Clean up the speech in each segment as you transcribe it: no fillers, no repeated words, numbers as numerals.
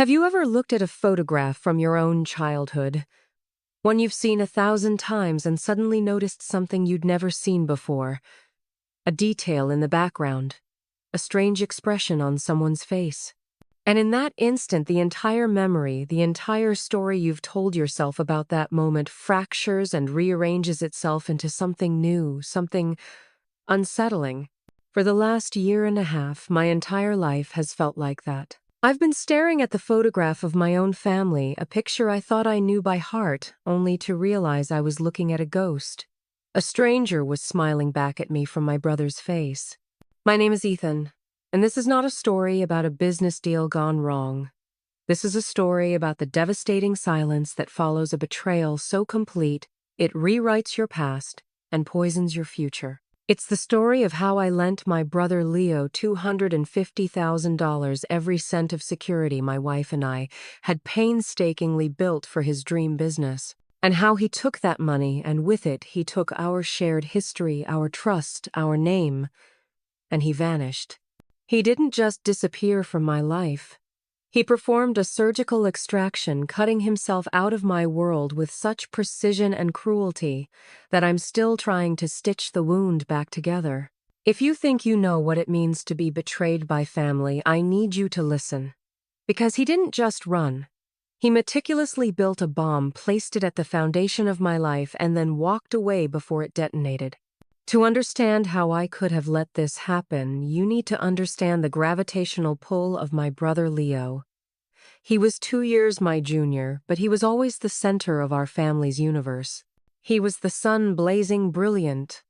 Have you ever looked at a photograph from your own childhood? One you've seen 1,000 times and suddenly noticed something you'd never seen before. A detail in the background. A strange expression on someone's face. And in that instant, the entire memory, the entire story you've told yourself about that moment fractures and rearranges itself into something new, something unsettling. For the last year and a half, my entire life has felt like that. I've been staring at the photograph of my own family, a picture I thought I knew by heart, only to realize I was looking at a ghost. A stranger was smiling back at me from my brother's face. My name is Ethan, and this is not a story about a business deal gone wrong. This is a story about the devastating silence that follows a betrayal so complete it rewrites your past and poisons your future. It's the story of how I lent my brother Leo $250,000, every cent of security my wife and I had painstakingly built for his dream business, and how he took that money and with it he took our shared history, our trust, our name, and he vanished. He didn't just disappear from my life. He performed a surgical extraction, cutting himself out of my world with such precision and cruelty that I'm still trying to stitch the wound back together. If you think you know what it means to be betrayed by family, I need you to listen. Because he didn't just run. He meticulously built a bomb, placed it at the foundation of my life, and then walked away before it detonated. To understand how I could have let this happen, you need to understand the gravitational pull of my brother Leo. He was 2 years my junior, but he was always the center of our family's universe. He was the sun blazing brilliant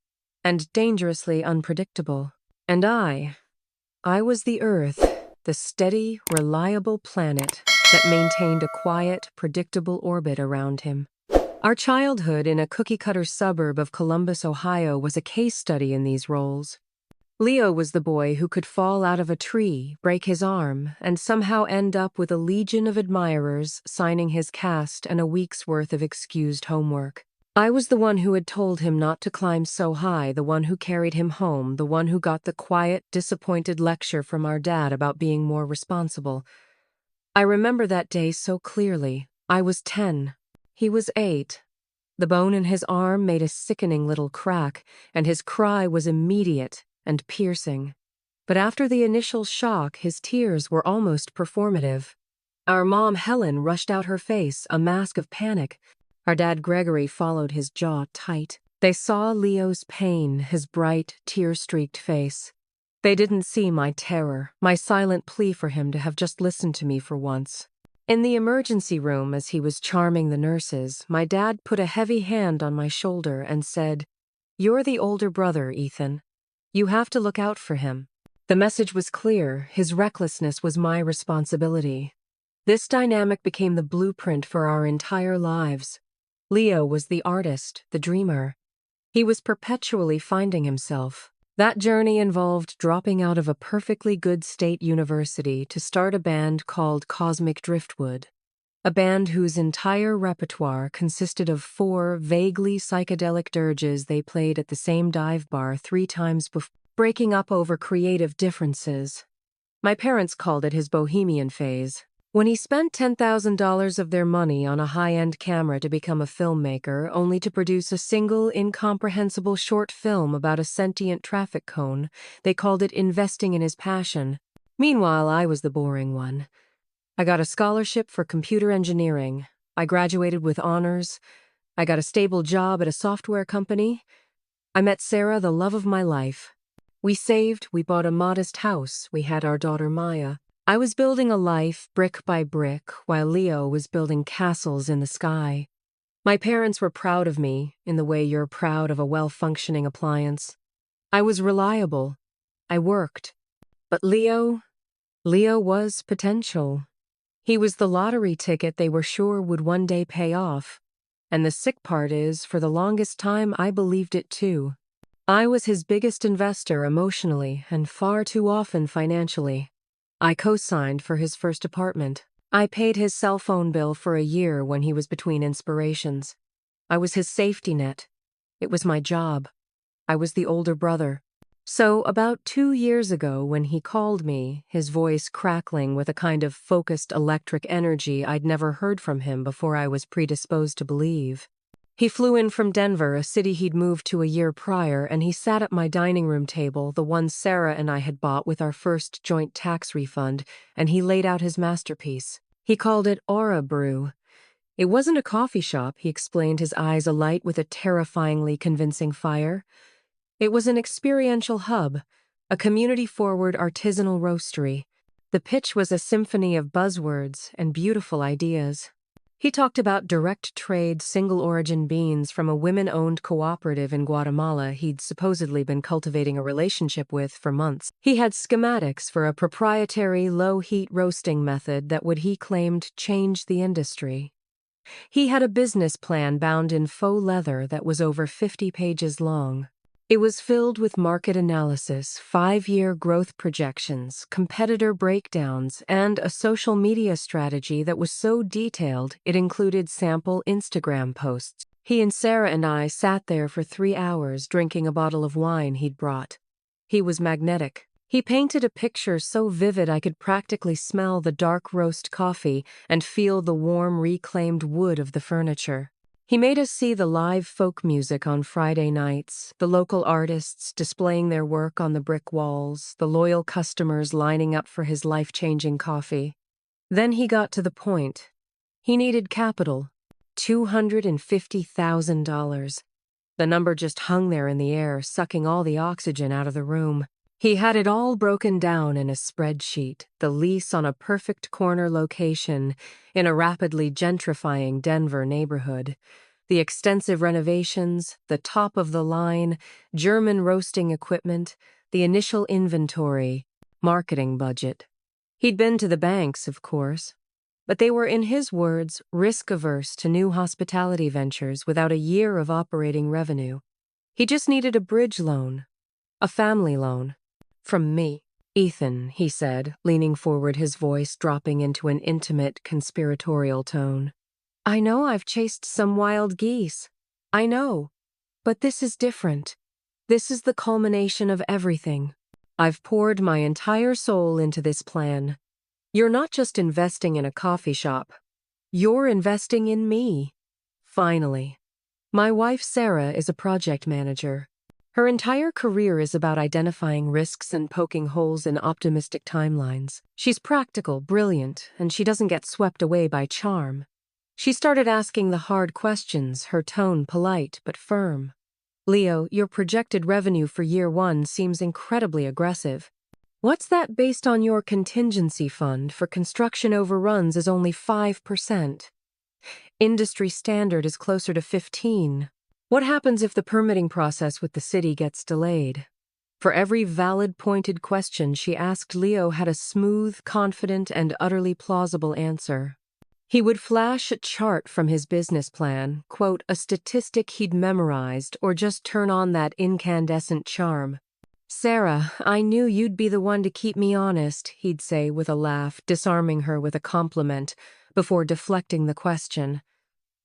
and dangerously unpredictable. And I was the Earth, the steady, reliable planet that maintained a quiet, predictable orbit around him. Our childhood in a cookie-cutter suburb of Columbus, Ohio, was a case study in these roles. Leo was the boy who could fall out of a tree, break his arm, and somehow end up with a legion of admirers signing his cast and a week's worth of excused homework. I was the one who had told him not to climb so high, the one who carried him home, the one who got the quiet, disappointed lecture from our dad about being more responsible. I remember that day so clearly. I was 10. He was 8. The bone in his arm made a sickening little crack, and his cry was immediate and piercing. But after the initial shock, his tears were almost performative. Our mom, Helen, rushed out her face, a mask of panic. Our dad, Gregory, followed, his jaw tight. They saw Leo's pain, his bright, tear-streaked face. They didn't see my terror, my silent plea for him to have just listened to me for once. In the emergency room, as he was charming the nurses, my dad put a heavy hand on my shoulder and said, "You're the older brother, Ethan. You have to look out for him." The message was clear. His recklessness was my responsibility. This dynamic became the blueprint for our entire lives. Leo was the artist, the dreamer. He was perpetually finding himself. That journey involved dropping out of a perfectly good state university to start a band called Cosmic Driftwood, a band whose entire repertoire consisted of 4 vaguely psychedelic dirges they played at the same dive bar 3 times before breaking up over creative differences. My parents called it his bohemian phase. When he spent $10,000 of their money on a high-end camera to become a filmmaker, only to produce a single, incomprehensible short film about a sentient traffic cone, they called it investing in his passion. Meanwhile, I was the boring one. I got a scholarship for computer engineering. I graduated with honors. I got a stable job at a software company. I met Sarah, the love of my life. We saved, we bought a modest house, we had our daughter Maya. I was building a life brick by brick, while Leo was building castles in the sky. My parents were proud of me, in the way you're proud of a well-functioning appliance. I was reliable. I worked. But Leo was potential. He was the lottery ticket they were sure would one day pay off. And the sick part is, for the longest time, I believed it too. I was his biggest investor emotionally, and far too often financially. I co-signed for his first apartment. I paid his cell phone bill for a year when he was between inspirations. I was his safety net. It was my job. I was the older brother. So, about 2 years ago, when he called me, his voice crackling with a kind of focused electric energy I'd never heard from him before I was predisposed to believe. He flew in from Denver, a city he'd moved to a year prior, and he sat at my dining room table, the one Sarah and I had bought with our first joint tax refund, and he laid out his masterpiece. He called it Aura Brew. It wasn't a coffee shop, he explained, his eyes alight with a terrifyingly convincing fire. It was an experiential hub, a community-forward artisanal roastery. The pitch was a symphony of buzzwords and beautiful ideas. He talked about direct trade, single-origin beans from a women-owned cooperative in Guatemala he'd supposedly been cultivating a relationship with for months. He had schematics for a proprietary low-heat roasting method that would, he claimed, change the industry. He had a business plan bound in faux leather that was over 50 pages long. It was filled with market analysis, 5-year growth projections, competitor breakdowns, and a social media strategy that was so detailed it included sample Instagram posts. He and Sarah and I sat there for 3 hours drinking a bottle of wine he'd brought. He was magnetic. He painted a picture so vivid I could practically smell the dark roast coffee and feel the warm reclaimed wood of the furniture. He made us see the live folk music on Friday nights, the local artists displaying their work on the brick walls, the loyal customers lining up for his life-changing coffee. Then he got to the point. He needed capital, $250,000. The number just hung there in the air, sucking all the oxygen out of the room. He had it all broken down in a spreadsheet, the lease on a perfect corner location in a rapidly gentrifying Denver neighborhood, the extensive renovations, the top-of-the-line, German roasting equipment, the initial inventory, marketing budget. He'd been to the banks, of course, but they were, in his words, risk-averse to new hospitality ventures without a year of operating revenue. He just needed a bridge loan, a family loan. From me. Ethan, he said, leaning forward, his voice dropping into an intimate, conspiratorial tone. I know I've chased some wild geese. I know. But this is different. This is the culmination of everything. I've poured my entire soul into this plan. You're not just investing in a coffee shop. You're investing in me. Finally. My wife, Sarah, is a project manager. Her entire career is about identifying risks and poking holes in optimistic timelines. She's practical, brilliant, and she doesn't get swept away by charm. She started asking the hard questions, her tone polite but firm. Leo, your projected revenue for year 1 seems incredibly aggressive. What's that based on? Your contingency fund for construction overruns is only 5%. Industry standard is closer to 15%. What happens if the permitting process with the city gets delayed? For every valid, pointed question she asked, Leo had a smooth, confident, and utterly plausible answer. He would flash a chart from his business plan, quote, a statistic he'd memorized, or just turn on that incandescent charm. Sarah, I knew you'd be the one to keep me honest, he'd say with a laugh, disarming her with a compliment, before deflecting the question.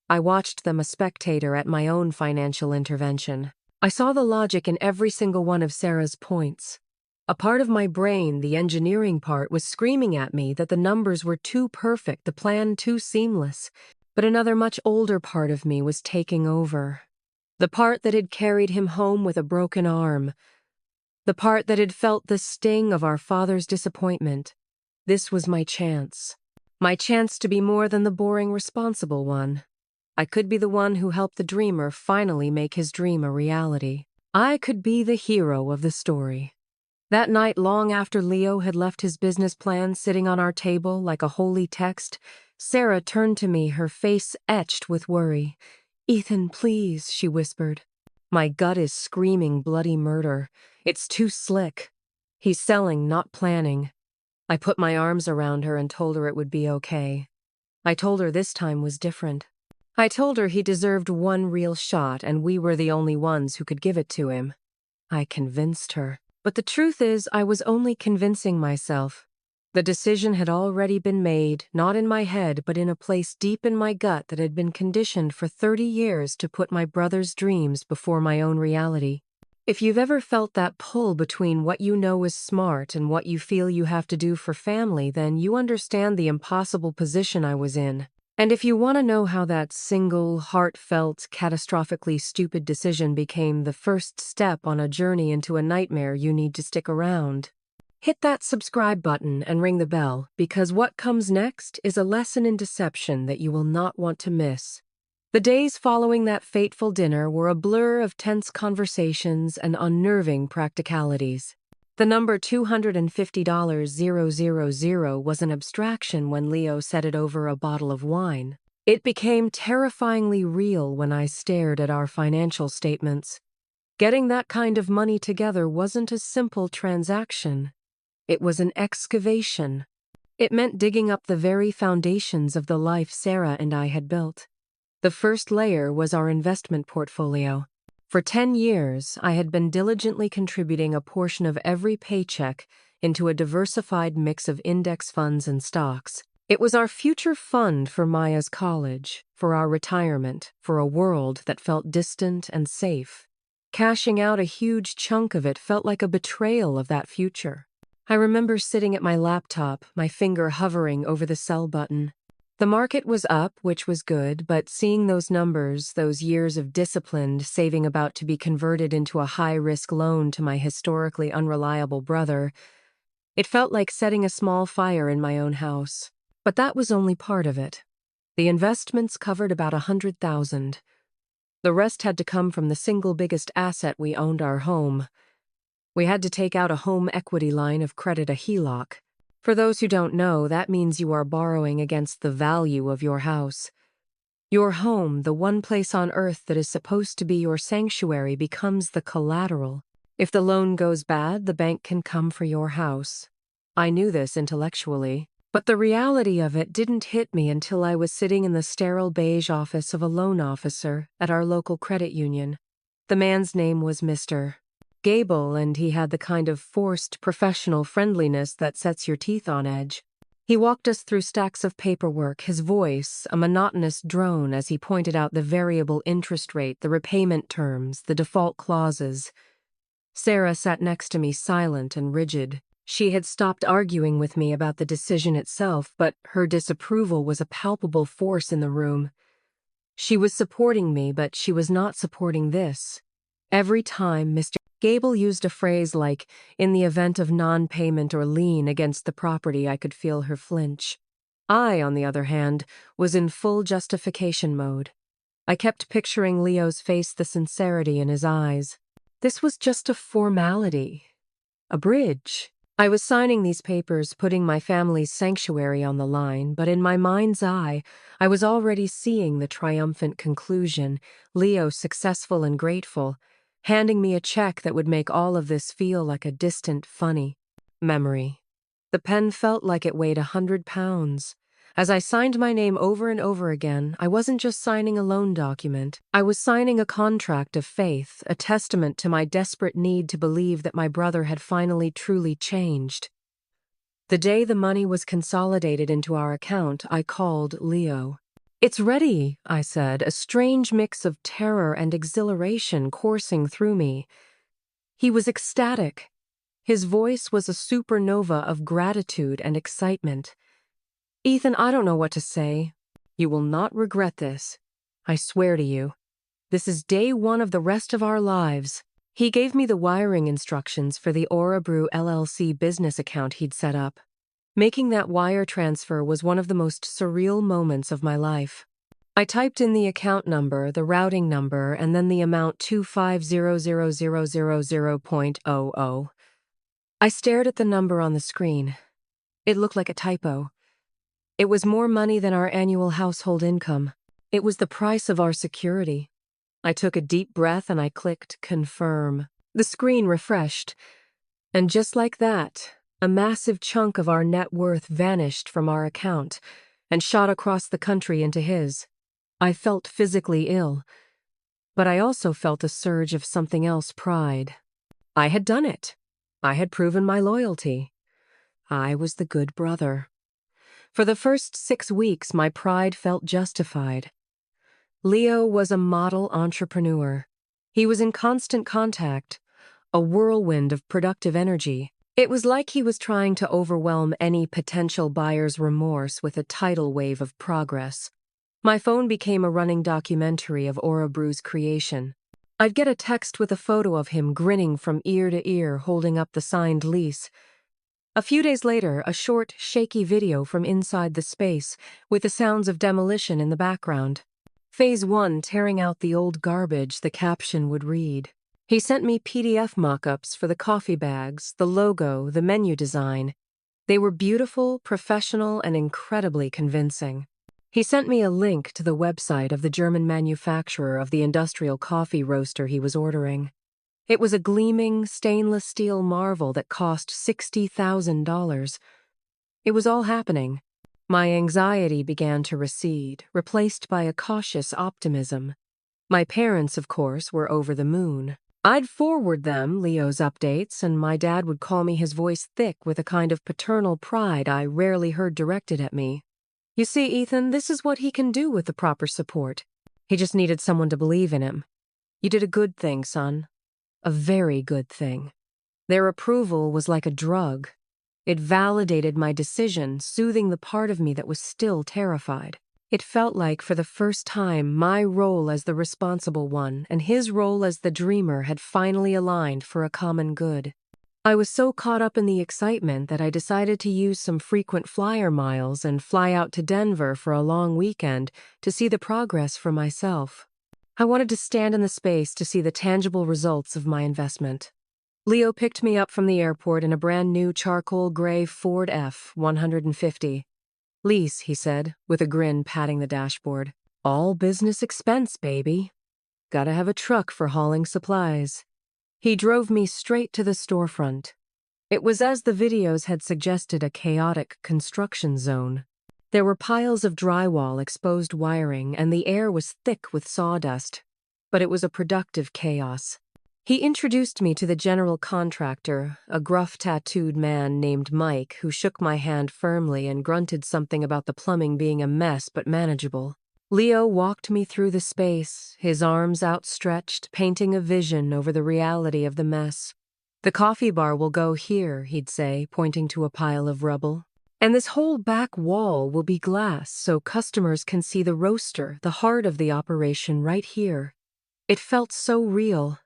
I watched them, a spectator at my own financial intervention. I saw the logic in every single one of Sarah's points. A part of my brain, the engineering part, was screaming at me that the numbers were too perfect, the plan too seamless. But another much older part of me was taking over. The part that had carried him home with a broken arm. The part that had felt the sting of our father's disappointment. This was my chance. My chance to be more than the boring, responsible one. I could be the one who helped the dreamer finally make his dream a reality. I could be the hero of the story. That night, long after Leo had left his business plan sitting on our table like a holy text, Sarah turned to me, her face etched with worry. Ethan, please, she whispered. My gut is screaming bloody murder. It's too slick. He's selling, not planning. I put my arms around her and told her it would be okay. I told her this time was different. I told her he deserved one real shot and we were the only ones who could give it to him. I convinced her. But the truth is, I was only convincing myself. The decision had already been made, not in my head, but in a place deep in my gut that had been conditioned for 30 years to put my brother's dreams before my own reality. If you've ever felt that pull between what you know is smart and what you feel you have to do for family, then you understand the impossible position I was in. And if you want to know how that single, heartfelt, catastrophically stupid decision became the first step on a journey into a nightmare, you need to stick around. Hit that subscribe button and ring the bell, because what comes next is a lesson in deception that you will not want to miss. The days following that fateful dinner were a blur of tense conversations and unnerving practicalities. The number $250,000 was an abstraction when Leo said it over a bottle of wine. It became terrifyingly real when I stared at our financial statements. Getting that kind of money together wasn't a simple transaction. It was an excavation. It meant digging up the very foundations of the life Sarah and I had built. The first layer was our investment portfolio. For 10 years, I had been diligently contributing a portion of every paycheck into a diversified mix of index funds and stocks. It was our future fund for Maya's college, for our retirement, for a world that felt distant and safe. Cashing out a huge chunk of it felt like a betrayal of that future. I remember sitting at my laptop, my finger hovering over the sell button. The market was up, which was good, but seeing those numbers, those years of disciplined saving about to be converted into a high-risk loan to my historically unreliable brother, it felt like setting a small fire in my own house. But that was only part of it. The investments covered about $100,000. The rest had to come from the single biggest asset we owned, our home. We had to take out a home equity line of credit, a HELOC. For those who don't know, that means you are borrowing against the value of your house. Your home, the one place on earth that is supposed to be your sanctuary, becomes the collateral. If the loan goes bad, the bank can come for your house. I knew this intellectually, but the reality of it didn't hit me until I was sitting in the sterile beige office of a loan officer at our local credit union. The man's name was Mr. Gable, and he had the kind of forced professional friendliness that sets your teeth on edge. He walked us through stacks of paperwork, his voice a monotonous drone as he pointed out the variable interest rate, the repayment terms, the default clauses. Sarah sat next to me, silent and rigid. She had stopped arguing with me about the decision itself, but her disapproval was a palpable force in the room. She was supporting me, but she was not supporting this. Every time Mr. Gable used a phrase like, "in the event of non-payment or lien against the property," I could feel her flinch. I, on the other hand, was in full justification mode. I kept picturing Leo's face, the sincerity in his eyes. This was just a formality. A bridge. I was signing these papers, putting my family's sanctuary on the line, but in my mind's eye, I was already seeing the triumphant conclusion, Leo successful and grateful, handing me a check that would make all of this feel like a distant, funny memory. The pen felt like it weighed 100 pounds. As I signed my name over and over again, I wasn't just signing a loan document. I was signing a contract of faith, a testament to my desperate need to believe that my brother had finally truly changed. The day the money was consolidated into our account, I called Leo. "It's ready," I said, a strange mix of terror and exhilaration coursing through me. He was ecstatic. His voice was a supernova of gratitude and excitement. "Ethan, I don't know what to say. You will not regret this. I swear to you. This is day one of the rest of our lives." He gave me the wiring instructions for the Aura Brew LLC business account he'd set up. Making that wire transfer was one of the most surreal moments of my life. I typed in the account number, the routing number, and then the amount 2500000.00. I stared at the number on the screen. It looked like a typo. It was more money than our annual household income. It was the price of our security. I took a deep breath and I clicked confirm. The screen refreshed. And just like that, a massive chunk of our net worth vanished from our account and shot across the country into his. I felt physically ill, but I also felt a surge of something else, pride. I had done it. I had proven my loyalty. I was the good brother. For the first 6 weeks, my pride felt justified. Leo was a model entrepreneur. He was in constant contact, a whirlwind of productive energy. It was like he was trying to overwhelm any potential buyer's remorse with a tidal wave of progress. My phone became a running documentary of Aura Brew's creation. I'd get a text with a photo of him grinning from ear to ear, holding up the signed lease. A few days later, a short, shaky video from inside the space, with the sounds of demolition in the background. Phase 1, tearing out the old garbage, the caption would read. He sent me PDF mock-ups for the coffee bags, the logo, the menu design. They were beautiful, professional, and incredibly convincing. He sent me a link to the website of the German manufacturer of the industrial coffee roaster he was ordering. It was a gleaming, stainless steel marvel that cost $60,000. It was all happening. My anxiety began to recede, replaced by a cautious optimism. My parents, of course, were over the moon. I'd forward them Leo's updates, and my dad would call me, his voice thick with a kind of paternal pride I rarely heard directed at me. You see, Ethan, this is what he can do with the proper support. He just needed someone to believe in him. You did a good thing, son. A very good thing. Their approval was like a drug. It validated my decision, soothing the part of me that was still terrified. It felt like, for the first time, my role as the responsible one and his role as the dreamer had finally aligned for a common good. I was so caught up in the excitement that I decided to use some frequent flyer miles and fly out to Denver for a long weekend to see the progress for myself. I wanted to stand in the space to see the tangible results of my investment. Leo picked me up from the airport in a brand new charcoal gray Ford F-150. Lease, he said, with a grin patting the dashboard. All business expense, baby. Gotta have a truck for hauling supplies. He drove me straight to the storefront. It was, as the videos had suggested, a chaotic construction zone. There were piles of drywall, exposed wiring, and the air was thick with sawdust. But it was a productive chaos. He introduced me to the general contractor, a gruff tattooed man named Mike, who shook my hand firmly and grunted something about the plumbing being a mess but manageable. Leo walked me through the space, his arms outstretched, painting a vision over the reality of the mess. The coffee bar will go here, he'd say, pointing to a pile of rubble. And this whole back wall will be glass so customers can see the roaster, the heart of the operation, right here. It felt so real.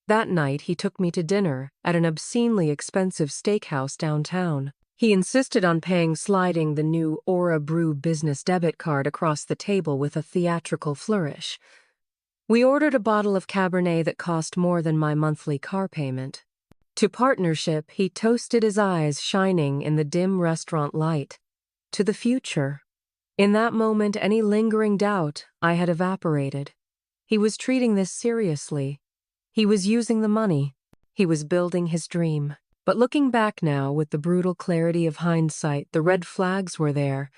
That night, he took me to dinner at an obscenely expensive steakhouse downtown. He insisted on sliding the new Aura Brew business debit card across the table with a theatrical flourish. We ordered a bottle of Cabernet that cost more than my monthly car payment. To partnership, he toasted, his eyes shining in the dim restaurant light. To the future. In that moment, any lingering doubt I had evaporated. He was treating this seriously. He was using the money. He was building his dream. But looking back now, with the brutal clarity of hindsight, the red flags were there.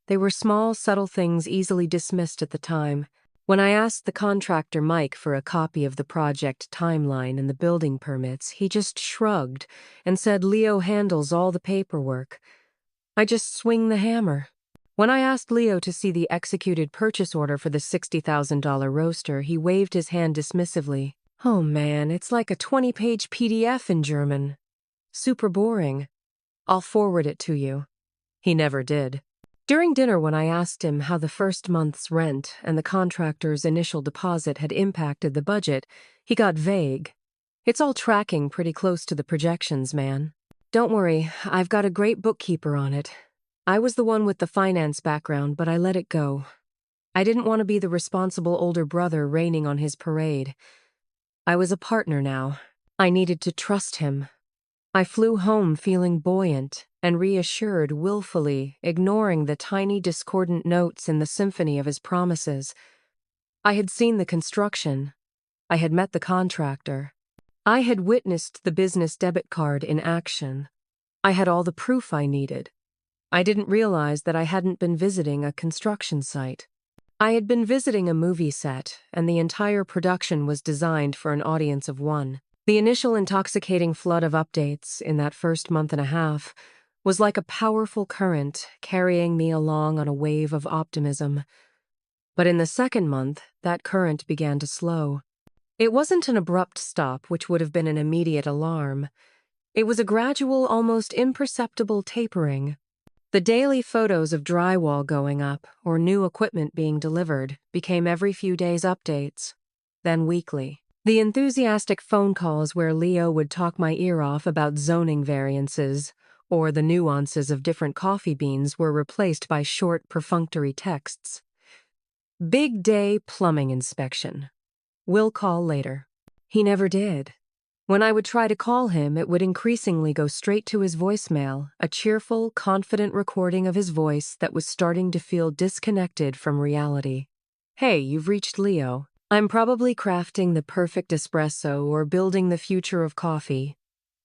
They were small, subtle things easily dismissed at the time. When I asked the contractor Mike for a copy of the project timeline and the building permits, he just shrugged and said Leo handles all the paperwork. I just swing the hammer. When I asked Leo to see the executed purchase order for the $60,000 roaster, he waved his hand dismissively. Oh man, it's like a 20-page PDF in German. Super boring. I'll forward it to you. He never did. During dinner, when I asked him how the first month's rent and the contractor's initial deposit had impacted the budget, he got vague. It's all tracking pretty close to the projections, man. Don't worry, I've got a great bookkeeper on it. I was the one with the finance background, but I let it go. I didn't want to be the responsible older brother raining on his parade. I was a partner now. I needed to trust him. I flew home feeling buoyant and reassured, willfully ignoring the tiny discordant notes in the symphony of his promises. I had seen the construction. I had met the contractor. I had witnessed the business debit card in action. I had all the proof I needed. I didn't realize that I hadn't been visiting a construction site. I had been visiting a movie set, and the entire production was designed for an audience of one. The initial intoxicating flood of updates in that first month and a half was like a powerful current carrying me along on a wave of optimism. But in the second month, that current began to slow. It wasn't an abrupt stop, which would have been an immediate alarm. It was a gradual, almost imperceptible tapering. The daily photos of drywall going up or new equipment being delivered became every few days updates, then weekly. The enthusiastic phone calls where Leo would talk my ear off about zoning variances or the nuances of different coffee beans were replaced by short, perfunctory texts. Big day plumbing inspection. Will call later. He never did. When I would try to call him, it would increasingly go straight to his voicemail, a cheerful, confident recording of his voice that was starting to feel disconnected from reality. Hey, you've reached Leo. I'm probably crafting the perfect espresso or building the future of coffee.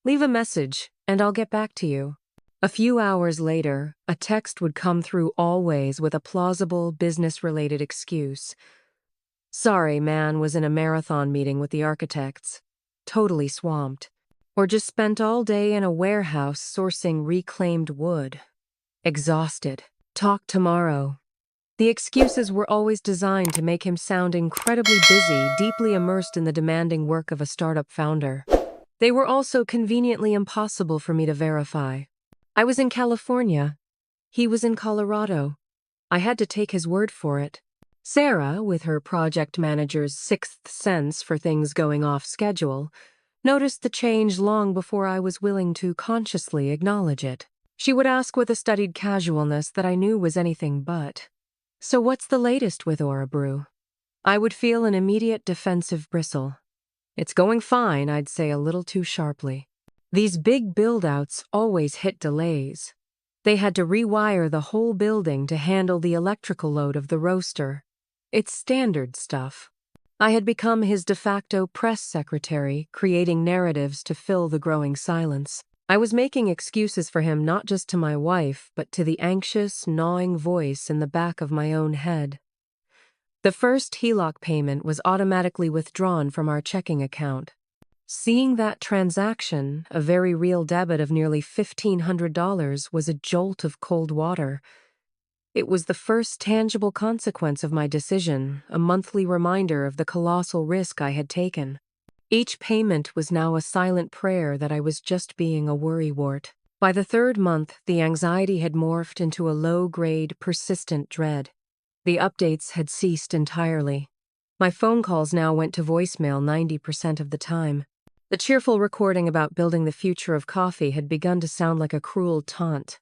Leave a message, and I'll get back to you. A few hours later, a text would come through always with a plausible, business-related excuse. Sorry, man, was in a marathon meeting with the architects. Totally swamped. Or just spent all day in a warehouse sourcing reclaimed wood. Exhausted. Talk tomorrow. The excuses were always designed to make him sound incredibly busy, deeply immersed in the demanding work of a startup founder. They were also conveniently impossible for me to verify. I was in California. He was in Colorado. I had to take his word for it. Sarah, with her project manager's sixth sense for things going off schedule, noticed the change long before I was willing to consciously acknowledge it. She would ask with a studied casualness that I knew was anything but. So what's the latest with Aura Brew? I would feel an immediate defensive bristle. It's going fine, I'd say a little too sharply. These big build-outs always hit delays. They had to rewire the whole building to handle the electrical load of the roaster. It's standard stuff. I had become his de facto press secretary, creating narratives to fill the growing silence. I was making excuses for him not just to my wife, but to the anxious, gnawing voice in the back of my own head. The first HELOC payment was automatically withdrawn from our checking account. Seeing that transaction, a very real debit of nearly $1,500, was a jolt of cold water. It was the first tangible consequence of my decision, a monthly reminder of the colossal risk I had taken. Each payment was now a silent prayer that I was just being a worrywart. By the third month, the anxiety had morphed into a low-grade, persistent dread. The updates had ceased entirely. My phone calls now went to voicemail 90% of the time. The cheerful recording about building the future of coffee had begun to sound like a cruel taunt.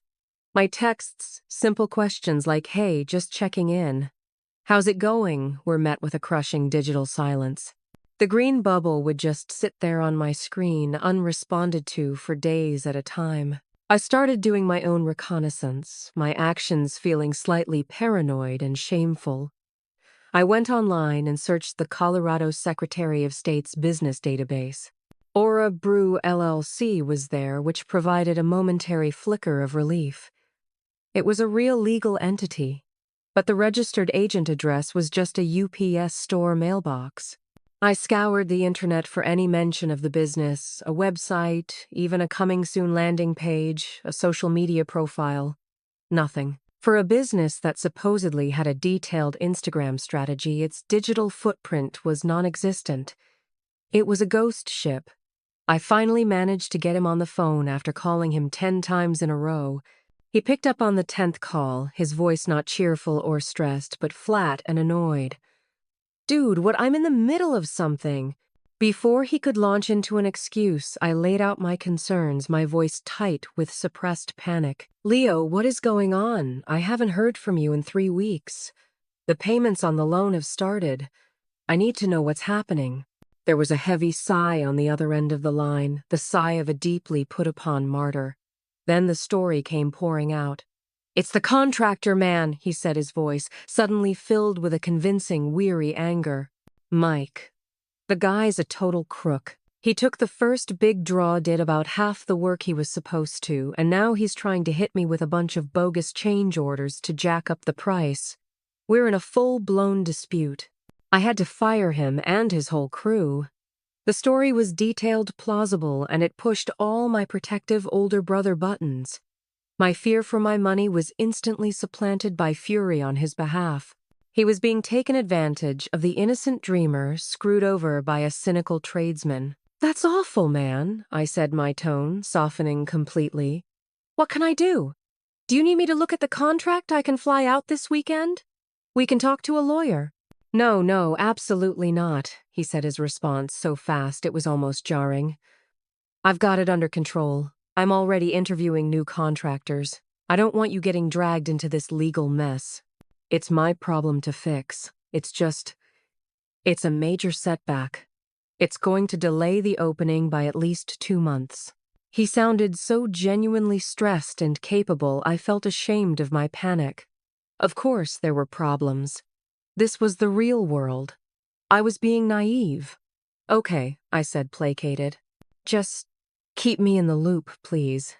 My texts, simple questions like, hey, just checking in. How's it going? Were met with a crushing digital silence. The green bubble would just sit there on my screen, unresponded to for days at a time. I started doing my own reconnaissance, my actions feeling slightly paranoid and shameful. I went online and searched the Colorado Secretary of State's business database. Aura Brew LLC was there, which provided a momentary flicker of relief. It was a real legal entity, but the registered agent address was just a UPS store mailbox. I scoured the internet for any mention of the business, a website, even a coming soon landing page, a social media profile. Nothing. For a business that supposedly had a detailed Instagram strategy, its digital footprint was non-existent. It was a ghost ship. I finally managed to get him on the phone after calling him 10 times in a row. He picked up on the 10th call, his voice not cheerful or stressed, but flat and annoyed. Dude, I'm in the middle of something. Before he could launch into an excuse, I laid out my concerns, my voice tight with suppressed panic. Leo, what is going on? I haven't heard from you in 3 weeks. The payments on the loan have started. I need to know what's happening. There was a heavy sigh on the other end of the line, the sigh of a deeply put-upon martyr. Then the story came pouring out. It's the contractor man, he said, his voice suddenly filled with a convincing, weary anger. Mike. The guy's a total crook. He took the first big draw, did about half the work he was supposed to, and now he's trying to hit me with a bunch of bogus change orders to jack up the price. We're in a full-blown dispute. I had to fire him and his whole crew. The story was detailed, plausible, and it pushed all my protective older brother buttons. My fear for my money was instantly supplanted by fury on his behalf. He was being taken advantage of, the innocent dreamer screwed over by a cynical tradesman. "That's awful, man," I said, my tone softening completely. "What can I do? Do you need me to look at the contract? I can fly out this weekend. We can talk to a lawyer." "No, no, absolutely not," he said, his response so fast it was almost jarring. "I've got it under control. I'm already interviewing new contractors. I don't want you getting dragged into this legal mess. It's my problem to fix. It's a major setback. It's going to delay the opening by at least 2 months." He sounded so genuinely stressed and capable, I felt ashamed of my panic. Of course there were problems. This was the real world. I was being naive. "Okay," I said, placated. "Just keep me in the loop, please.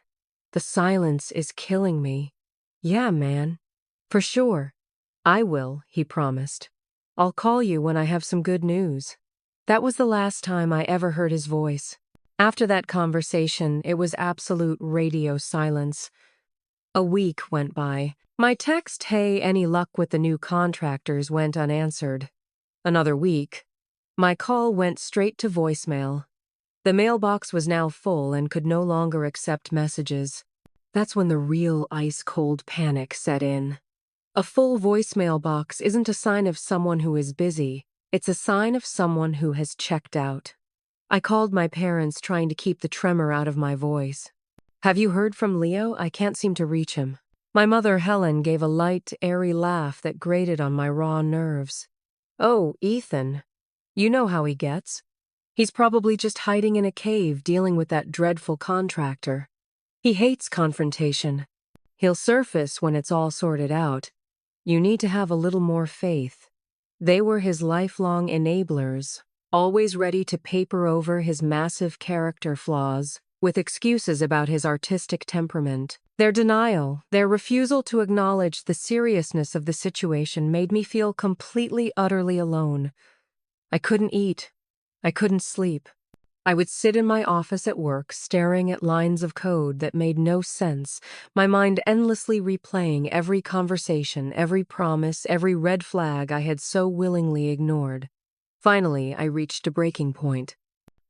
The silence is killing me." "Yeah, man. For sure. I will," he promised. "I'll call you when I have some good news." That was the last time I ever heard his voice. After that conversation, it was absolute radio silence. A week went by. My text, "Hey, any luck with the new contractors?" went unanswered. Another week. My call went straight to voicemail. The mailbox was now full and could no longer accept messages. That's when the real ice-cold panic set in. A full voicemail box isn't a sign of someone who is busy. It's a sign of someone who has checked out. I called my parents, trying to keep the tremor out of my voice. "Have you heard from Leo? I can't seem to reach him." My mother, Helen, gave a light, airy laugh that grated on my raw nerves. "Oh, Ethan. You know how he gets. He's probably just hiding in a cave dealing with that dreadful contractor. He hates confrontation. He'll surface when it's all sorted out. You need to have a little more faith." They were his lifelong enablers, always ready to paper over his massive character flaws with excuses about his artistic temperament. Their denial, their refusal to acknowledge the seriousness of the situation made me feel completely, utterly alone. I couldn't eat. I couldn't sleep. I would sit in my office at work, staring at lines of code that made no sense, my mind endlessly replaying every conversation, every promise, every red flag I had so willingly ignored. Finally, I reached a breaking point.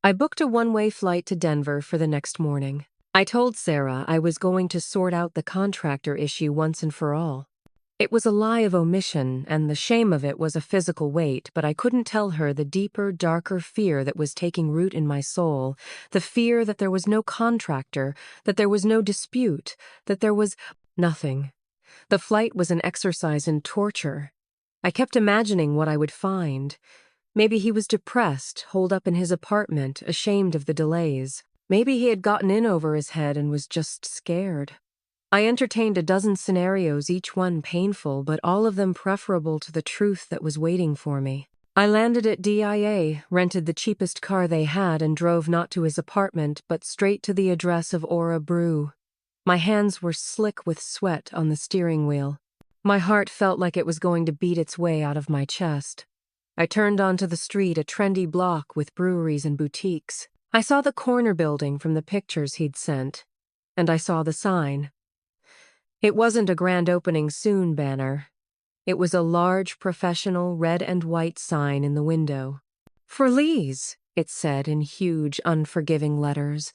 I booked a one-way flight to Denver for the next morning. I told Sarah I was going to sort out the contractor issue once and for all. It was a lie of omission, and the shame of it was a physical weight, but I couldn't tell her the deeper, darker fear that was taking root in my soul, the fear that there was no contractor, that there was no dispute, that there was nothing. The flight was an exercise in torture. I kept imagining what I would find. Maybe he was depressed, holed up in his apartment, ashamed of the delays. Maybe he had gotten in over his head and was just scared. I entertained a dozen scenarios, each one painful, but all of them preferable to the truth that was waiting for me. I landed at DIA, rented the cheapest car they had, and drove not to his apartment, but straight to the address of Aura Brew. My hands were slick with sweat on the steering wheel. My heart felt like it was going to beat its way out of my chest. I turned onto the street, a trendy block with breweries and boutiques. I saw the corner building from the pictures he'd sent, and I saw the sign. It wasn't a grand opening soon banner. It was a large, professional red and white sign in the window. "For Lee's," it said in huge, unforgiving letters.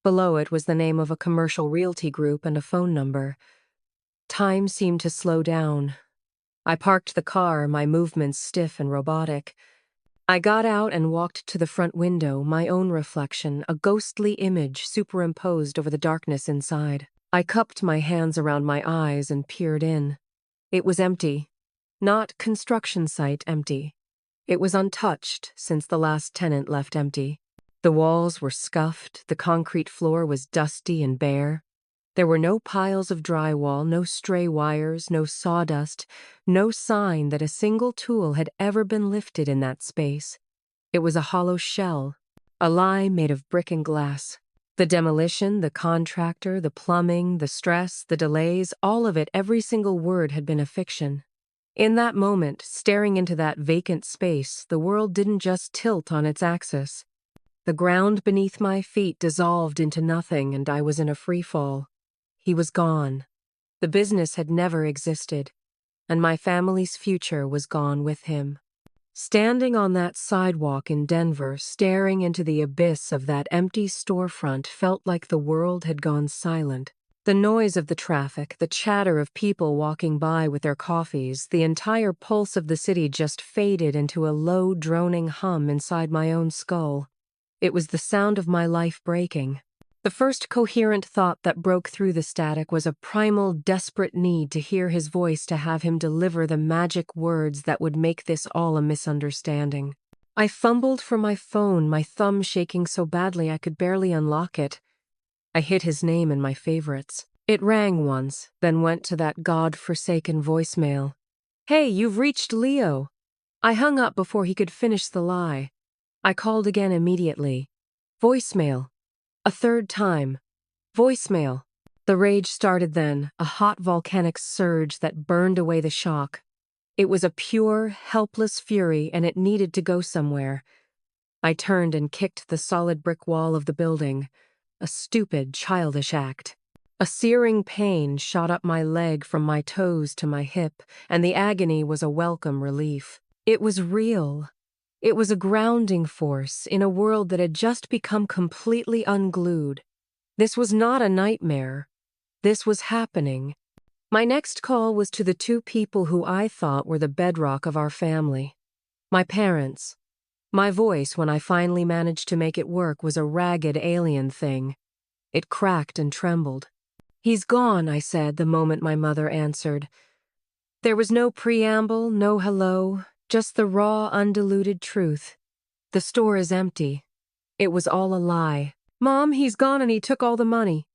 Below it was the name of a commercial realty group and a phone number. Time seemed to slow down. I parked the car, my movements stiff and robotic. I got out and walked to the front window, my own reflection, a ghostly image superimposed over the darkness inside. I cupped my hands around my eyes and peered in. It was empty. Not construction site empty. It was untouched since the last tenant left empty. The walls were scuffed, the concrete floor was dusty and bare. There were no piles of drywall, no stray wires, no sawdust, no sign that a single tool had ever been lifted in that space. It was a hollow shell, a lie made of brick and glass. The demolition, the contractor, the plumbing, the stress, the delays, all of it, every single word had been a fiction. In that moment, staring into that vacant space, the world didn't just tilt on its axis. The ground beneath my feet dissolved into nothing, and I was in a free fall. He was gone. The business had never existed. and my family's future was gone with him. Standing on that sidewalk in Denver, staring into the abyss of that empty storefront felt like the world had gone silent. The noise of the traffic, the chatter of people walking by with their coffees, the entire pulse of the city just faded into a low, droning hum inside my own skull. It was the sound of my life breaking. The first coherent thought that broke through the static was a primal, desperate need to hear his voice, to have him deliver the magic words that would make this all a misunderstanding. I fumbled for my phone, my thumb shaking so badly I could barely unlock it. I hit his name in my favorites. It rang once, then went to that God-forsaken voicemail. "Hey, you've reached Leo." I hung up before he could finish the lie. I called again immediately. Voicemail. A third time. Voicemail. The rage started then, a hot volcanic surge that burned away the shock. It was a pure, helpless fury, and it needed to go somewhere. I turned and kicked the solid brick wall of the building. A stupid, childish act. A searing pain shot up my leg from my toes to my hip, and the agony was a welcome relief. It was real. It was a grounding force in a world that had just become completely unglued. This was not a nightmare. This was happening. My next call was to the two people who I thought were the bedrock of our family. My parents. My voice, when I finally managed to make it work, was a ragged alien thing. It cracked and trembled. "He's gone," I said the moment my mother answered. There was no preamble, no hello. Just the raw, undiluted truth. "The store is empty." It was all a lie. "Mom, he's gone and he took all the money."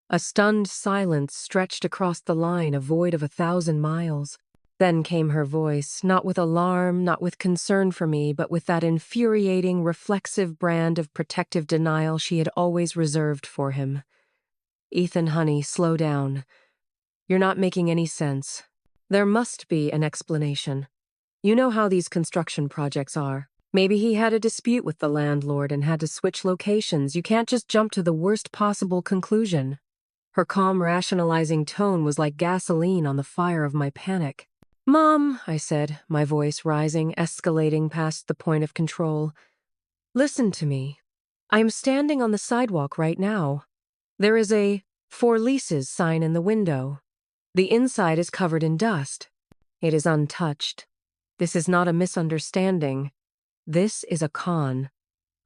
A stunned silence stretched across the line, a void of 1,000 miles. Then came her voice, not with alarm, not with concern for me, but with that infuriating, reflexive brand of protective denial she had always reserved for him. "Ethan, honey, slow down. You're not making any sense. There must be an explanation. You know how these construction projects are. Maybe he had a dispute with the landlord and had to switch locations. You can't just jump to the worst possible conclusion." Her calm, rationalizing tone was like gasoline on the fire of my panic. "Mom," I said, my voice rising, escalating past the point of control. "Listen to me. I am standing on the sidewalk right now. There is a 'For Leases' sign in the window. The inside is covered in dust. It is untouched. This is not a misunderstanding. This is a con.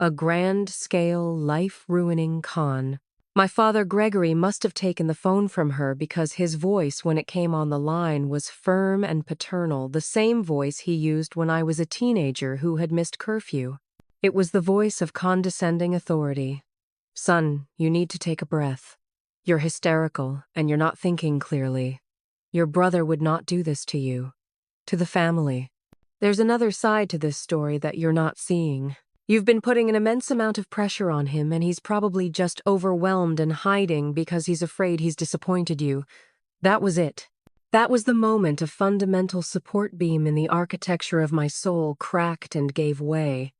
A grand-scale, life-ruining con." My father Gregory must have taken the phone from her because his voice, when it came on the line, was firm and paternal, the same voice he used when I was a teenager who had missed curfew. It was the voice of condescending authority. "Son, you need to take a breath. You're hysterical, and you're not thinking clearly. Your brother would not do this to you. To the family. There's another side to this story that you're not seeing. You've been putting an immense amount of pressure on him, and he's probably just overwhelmed and hiding because he's afraid he's disappointed you." That was it. That was the moment a fundamental support beam in the architecture of my soul cracked and gave way.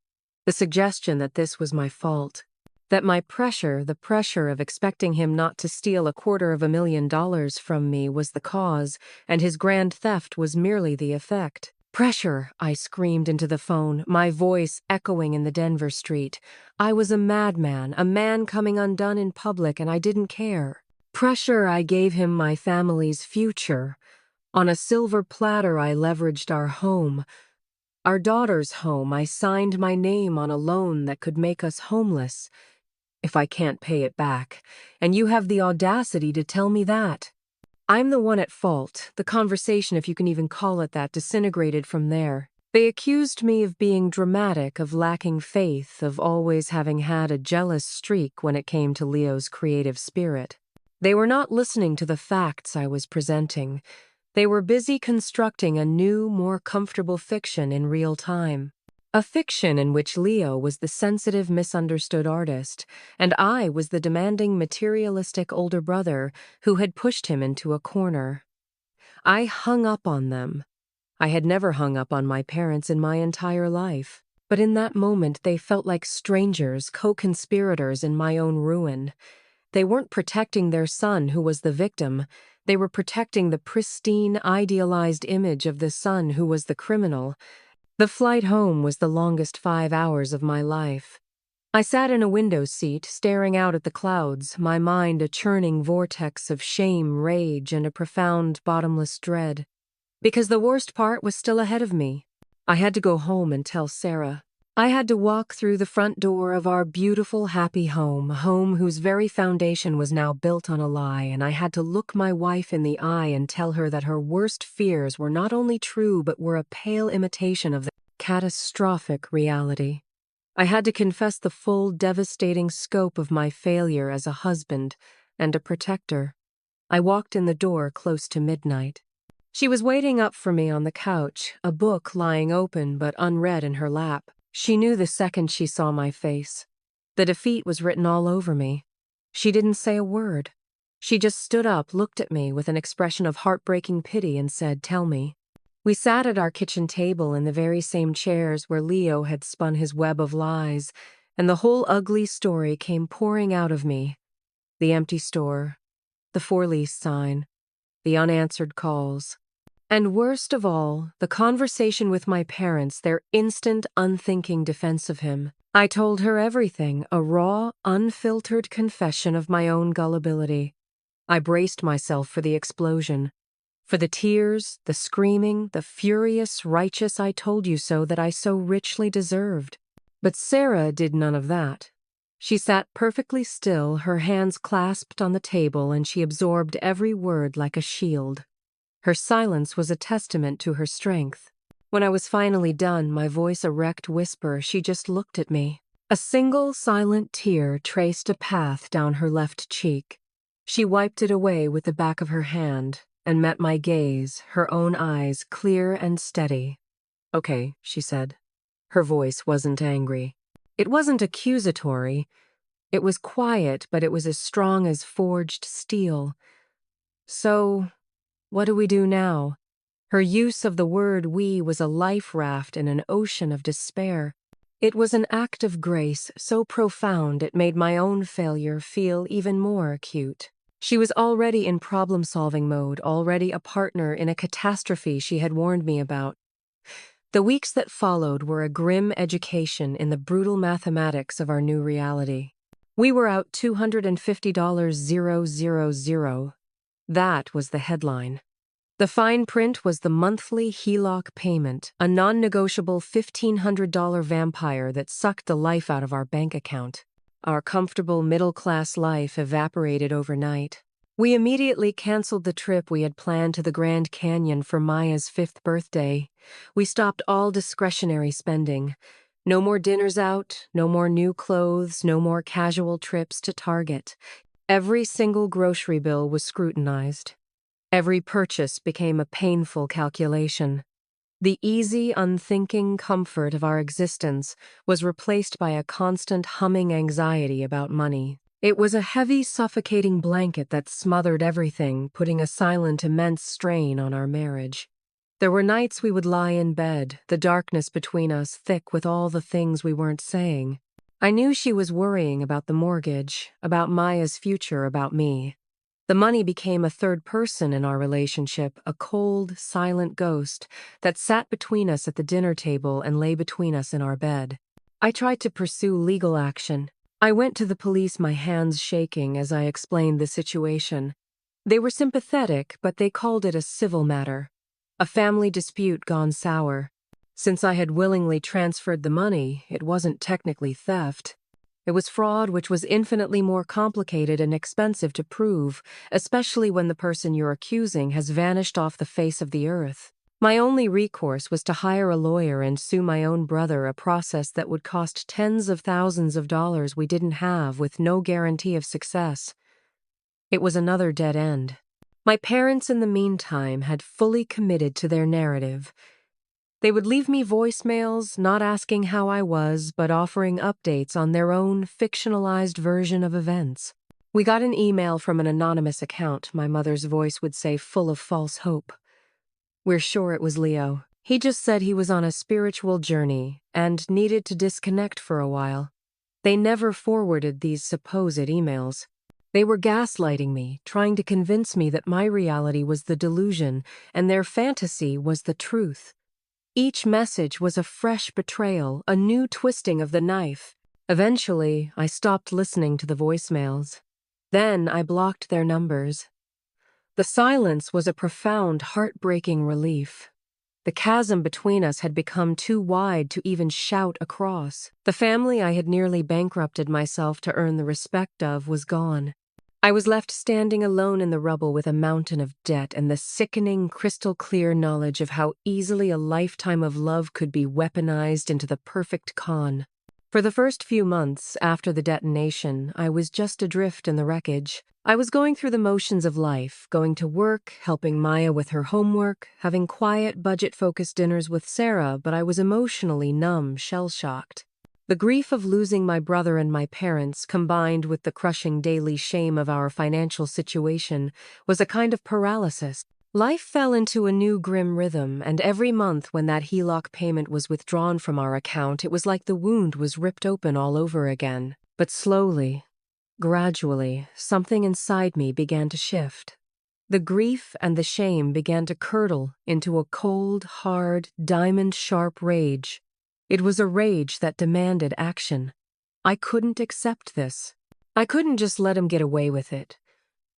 The suggestion that this was my fault. That my pressure, the pressure of expecting him not to steal $250,000 from me, was the cause, and his grand theft was merely the effect. "Pressure," I screamed into the phone, my voice echoing in the Denver street. I was a madman, a man coming undone in public, and I didn't care. Pressure, I gave him my family's future. On a silver platter, I leveraged our home. Our daughter's home. I signed my name on a loan that could make us homeless. If I can't pay it back. And you have the audacity to tell me that. I'm the one at fault. The conversation, if you can even call it that, disintegrated from there. They accused me of being dramatic, of lacking faith, of always having had a jealous streak when it came to Leo's creative spirit. They were not listening to the facts I was presenting. They were busy constructing a new, more comfortable fiction in real time. A fiction in which Leo was the sensitive, misunderstood artist, and I was the demanding, materialistic older brother who had pushed him into a corner. I hung up on them. I had never hung up on my parents in my entire life. But in that moment, they felt like strangers, co-conspirators in my own ruin. They weren't protecting their son, who was the victim. They were protecting the pristine, idealized image of the son who was the criminal. The flight home was the longest 5 hours of my life. I sat in a window seat, staring out at the clouds, my mind a churning vortex of shame, rage, and a profound, bottomless dread. Because the worst part was still ahead of me. I had to go home and tell Sarah. I had to walk through the front door of our beautiful, happy home, a home whose very foundation was now built on a lie, and I had to look my wife in the eye and tell her that her worst fears were not only true but were a pale imitation of the catastrophic reality. I had to confess the full, devastating scope of my failure as a husband and a protector. I walked in the door close to midnight. She was waiting up for me on the couch, a book lying open but unread in her lap. She knew the second she saw my face. The defeat was written all over me. She didn't say a word. She just stood up, looked at me with an expression of heartbreaking pity and said, "Tell me." We sat at our kitchen table in the very same chairs where Leo had spun his web of lies, and the whole ugly story came pouring out of me. The empty store, the for-lease sign, the unanswered calls. And worst of all, the conversation with my parents, their instant, unthinking defense of him. I told her everything, a raw, unfiltered confession of my own gullibility. I braced myself for the explosion. For the tears, the screaming, the furious, righteous "I told you so" that I so richly deserved. But Sarah did none of that. She sat perfectly still, her hands clasped on the table, and she absorbed every word like a shield. Her silence was a testament to her strength. When I was finally done, my voice a wrecked whisper, she just looked at me. A single silent tear traced a path down her left cheek. She wiped it away with the back of her hand and met my gaze, her own eyes clear and steady. "Okay," she said. Her voice wasn't angry. It wasn't accusatory. It was quiet, but it was as strong as forged steel. "So, what do we do now?" Her use of the word "we" was a life raft in an ocean of despair. It was an act of grace so profound it made my own failure feel even more acute. She was already in problem-solving mode, already a partner in a catastrophe she had warned me about. The weeks that followed were a grim education in the brutal mathematics of our new reality. We were out $250,000. That was the headline. The fine print was the monthly HELOC payment, a non-negotiable $1,500 vampire that sucked the life out of our bank account. Our comfortable middle-class life evaporated overnight. We immediately canceled the trip we had planned to the Grand Canyon for Maya's 5th birthday. We stopped all discretionary spending. No more dinners out, no more new clothes, no more casual trips to Target. Every single grocery bill was scrutinized. Every purchase became a painful calculation. The easy, unthinking comfort of our existence was replaced by a constant humming anxiety about money. It was a heavy, suffocating blanket that smothered everything, putting a silent, immense strain on our marriage. There were nights we would lie in bed, the darkness between us thick with all the things we weren't saying. I knew she was worrying about the mortgage, about Maya's future, about me. The money became a third person in our relationship, a cold, silent ghost that sat between us at the dinner table and lay between us in our bed. I tried to pursue legal action. I went to the police, my hands shaking as I explained the situation. They were sympathetic, but they called it a civil matter. A family dispute gone sour. Since I had willingly transferred the money, it wasn't technically theft. It was fraud, which was infinitely more complicated and expensive to prove, especially when the person you're accusing has vanished off the face of the earth. My only recourse was to hire a lawyer and sue my own brother, a process that would cost tens of thousands of dollars we didn't have, with no guarantee of success. It was another dead end. My parents, in the meantime, had fully committed to their narrative. They would leave me voicemails, not asking how I was, but offering updates on their own fictionalized version of events. We got an email from an anonymous account, my mother's voice would say, full of false hope. "We're sure it was Leo. He just said he was on a spiritual journey and needed to disconnect for a while." They never forwarded these supposed emails. They were gaslighting me, trying to convince me that my reality was the delusion and their fantasy was the truth. Each message was a fresh betrayal, a new twisting of the knife. Eventually, I stopped listening to the voicemails. Then I blocked their numbers. The silence was a profound, heartbreaking relief. The chasm between us had become too wide to even shout across. The family I had nearly bankrupted myself to earn the respect of was gone. I was left standing alone in the rubble with a mountain of debt and the sickening, crystal-clear knowledge of how easily a lifetime of love could be weaponized into the perfect con. For the first few months after the detonation, I was just adrift in the wreckage. I was going through the motions of life, going to work, helping Maya with her homework, having quiet, budget-focused dinners with Sarah, but I was emotionally numb, shell-shocked. The grief of losing my brother and my parents, combined with the crushing daily shame of our financial situation, was a kind of paralysis. Life fell into a new grim rhythm, and every month when that HELOC payment was withdrawn from our account, it was like the wound was ripped open all over again. But slowly, gradually, something inside me began to shift. The grief and the shame began to curdle into a cold, hard, diamond-sharp rage. It was a rage that demanded action. I couldn't accept this. I couldn't just let him get away with it.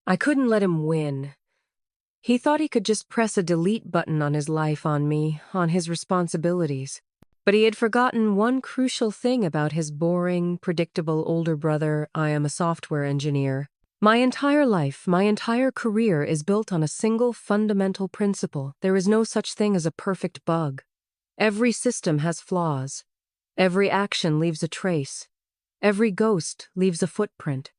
I couldn't let him win. He thought he could just press a delete button on his life, on me, on his responsibilities. But he had forgotten one crucial thing about his boring, predictable older brother. I am a software engineer. My entire life, my entire career is built on a single fundamental principle. There is no such thing as a perfect bug. Every system has flaws. Every action leaves a trace. Every ghost leaves a footprint.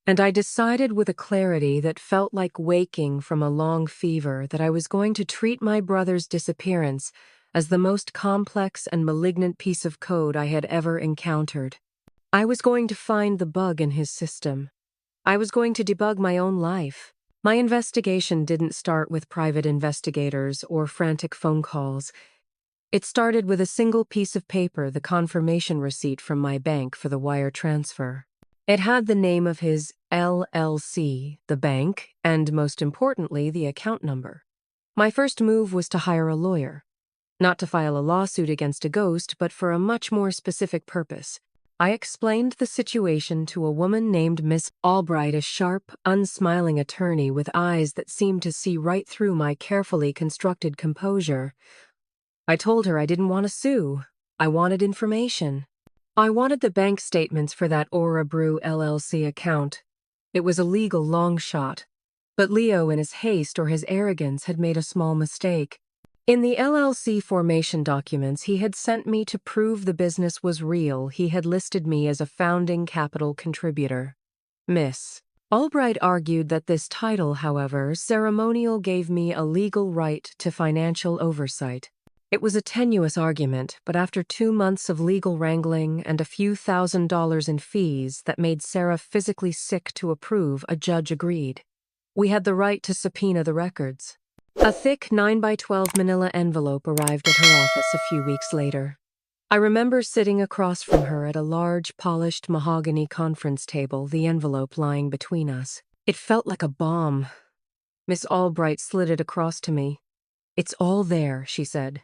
And I decided with a clarity that felt like waking from a long fever that I was going to treat my brother's disappearance as the most complex and malignant piece of code I had ever encountered. I was going to find the bug in his system. I was going to debug my own life. My investigation didn't start with private investigators or frantic phone calls. It started with a single piece of paper, the confirmation receipt from my bank for the wire transfer. It had the name of his LLC, the bank, and most importantly, the account number. My first move was to hire a lawyer. Not to file a lawsuit against a ghost, but for a much more specific purpose. I explained the situation to a woman named Miss Albright, a sharp, unsmiling attorney with eyes that seemed to see right through my carefully constructed composure. I told her I didn't want to sue. I wanted information. I wanted the bank statements for that Aura Brew LLC account. It was a legal long shot. But Leo, in his haste or his arrogance, had made a small mistake. In the LLC formation documents he had sent me to prove the business was real, he had listed me as a founding capital contributor. Miss Albright argued that this title, however, ceremonial, gave me a legal right to financial oversight. It was a tenuous argument, but after 2 months of legal wrangling and a few $1,000s in fees that made Sarah physically sick to approve, a judge agreed. We had the right to subpoena the records. A thick 9x12 manila envelope arrived at her office a few weeks later. I remember sitting across from her at a large, polished mahogany conference table, the envelope lying between us. It felt like a bomb. Miss Albright slid it across to me. "It's all there," she said.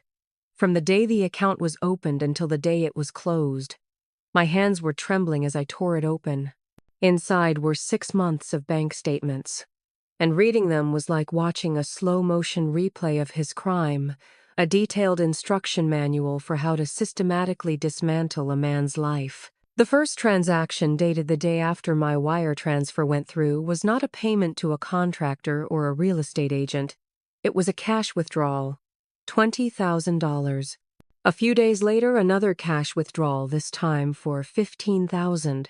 "From the day the account was opened until the day it was closed." My hands were trembling as I tore it open. Inside were 6 months of bank statements. And reading them was like watching a slow-motion replay of his crime, a detailed instruction manual for how to systematically dismantle a man's life. The first transaction, dated the day after my wire transfer went through, was not a payment to a contractor or a real estate agent. It was a cash withdrawal. $20,000. A few days later, another cash withdrawal, this time for $15,000.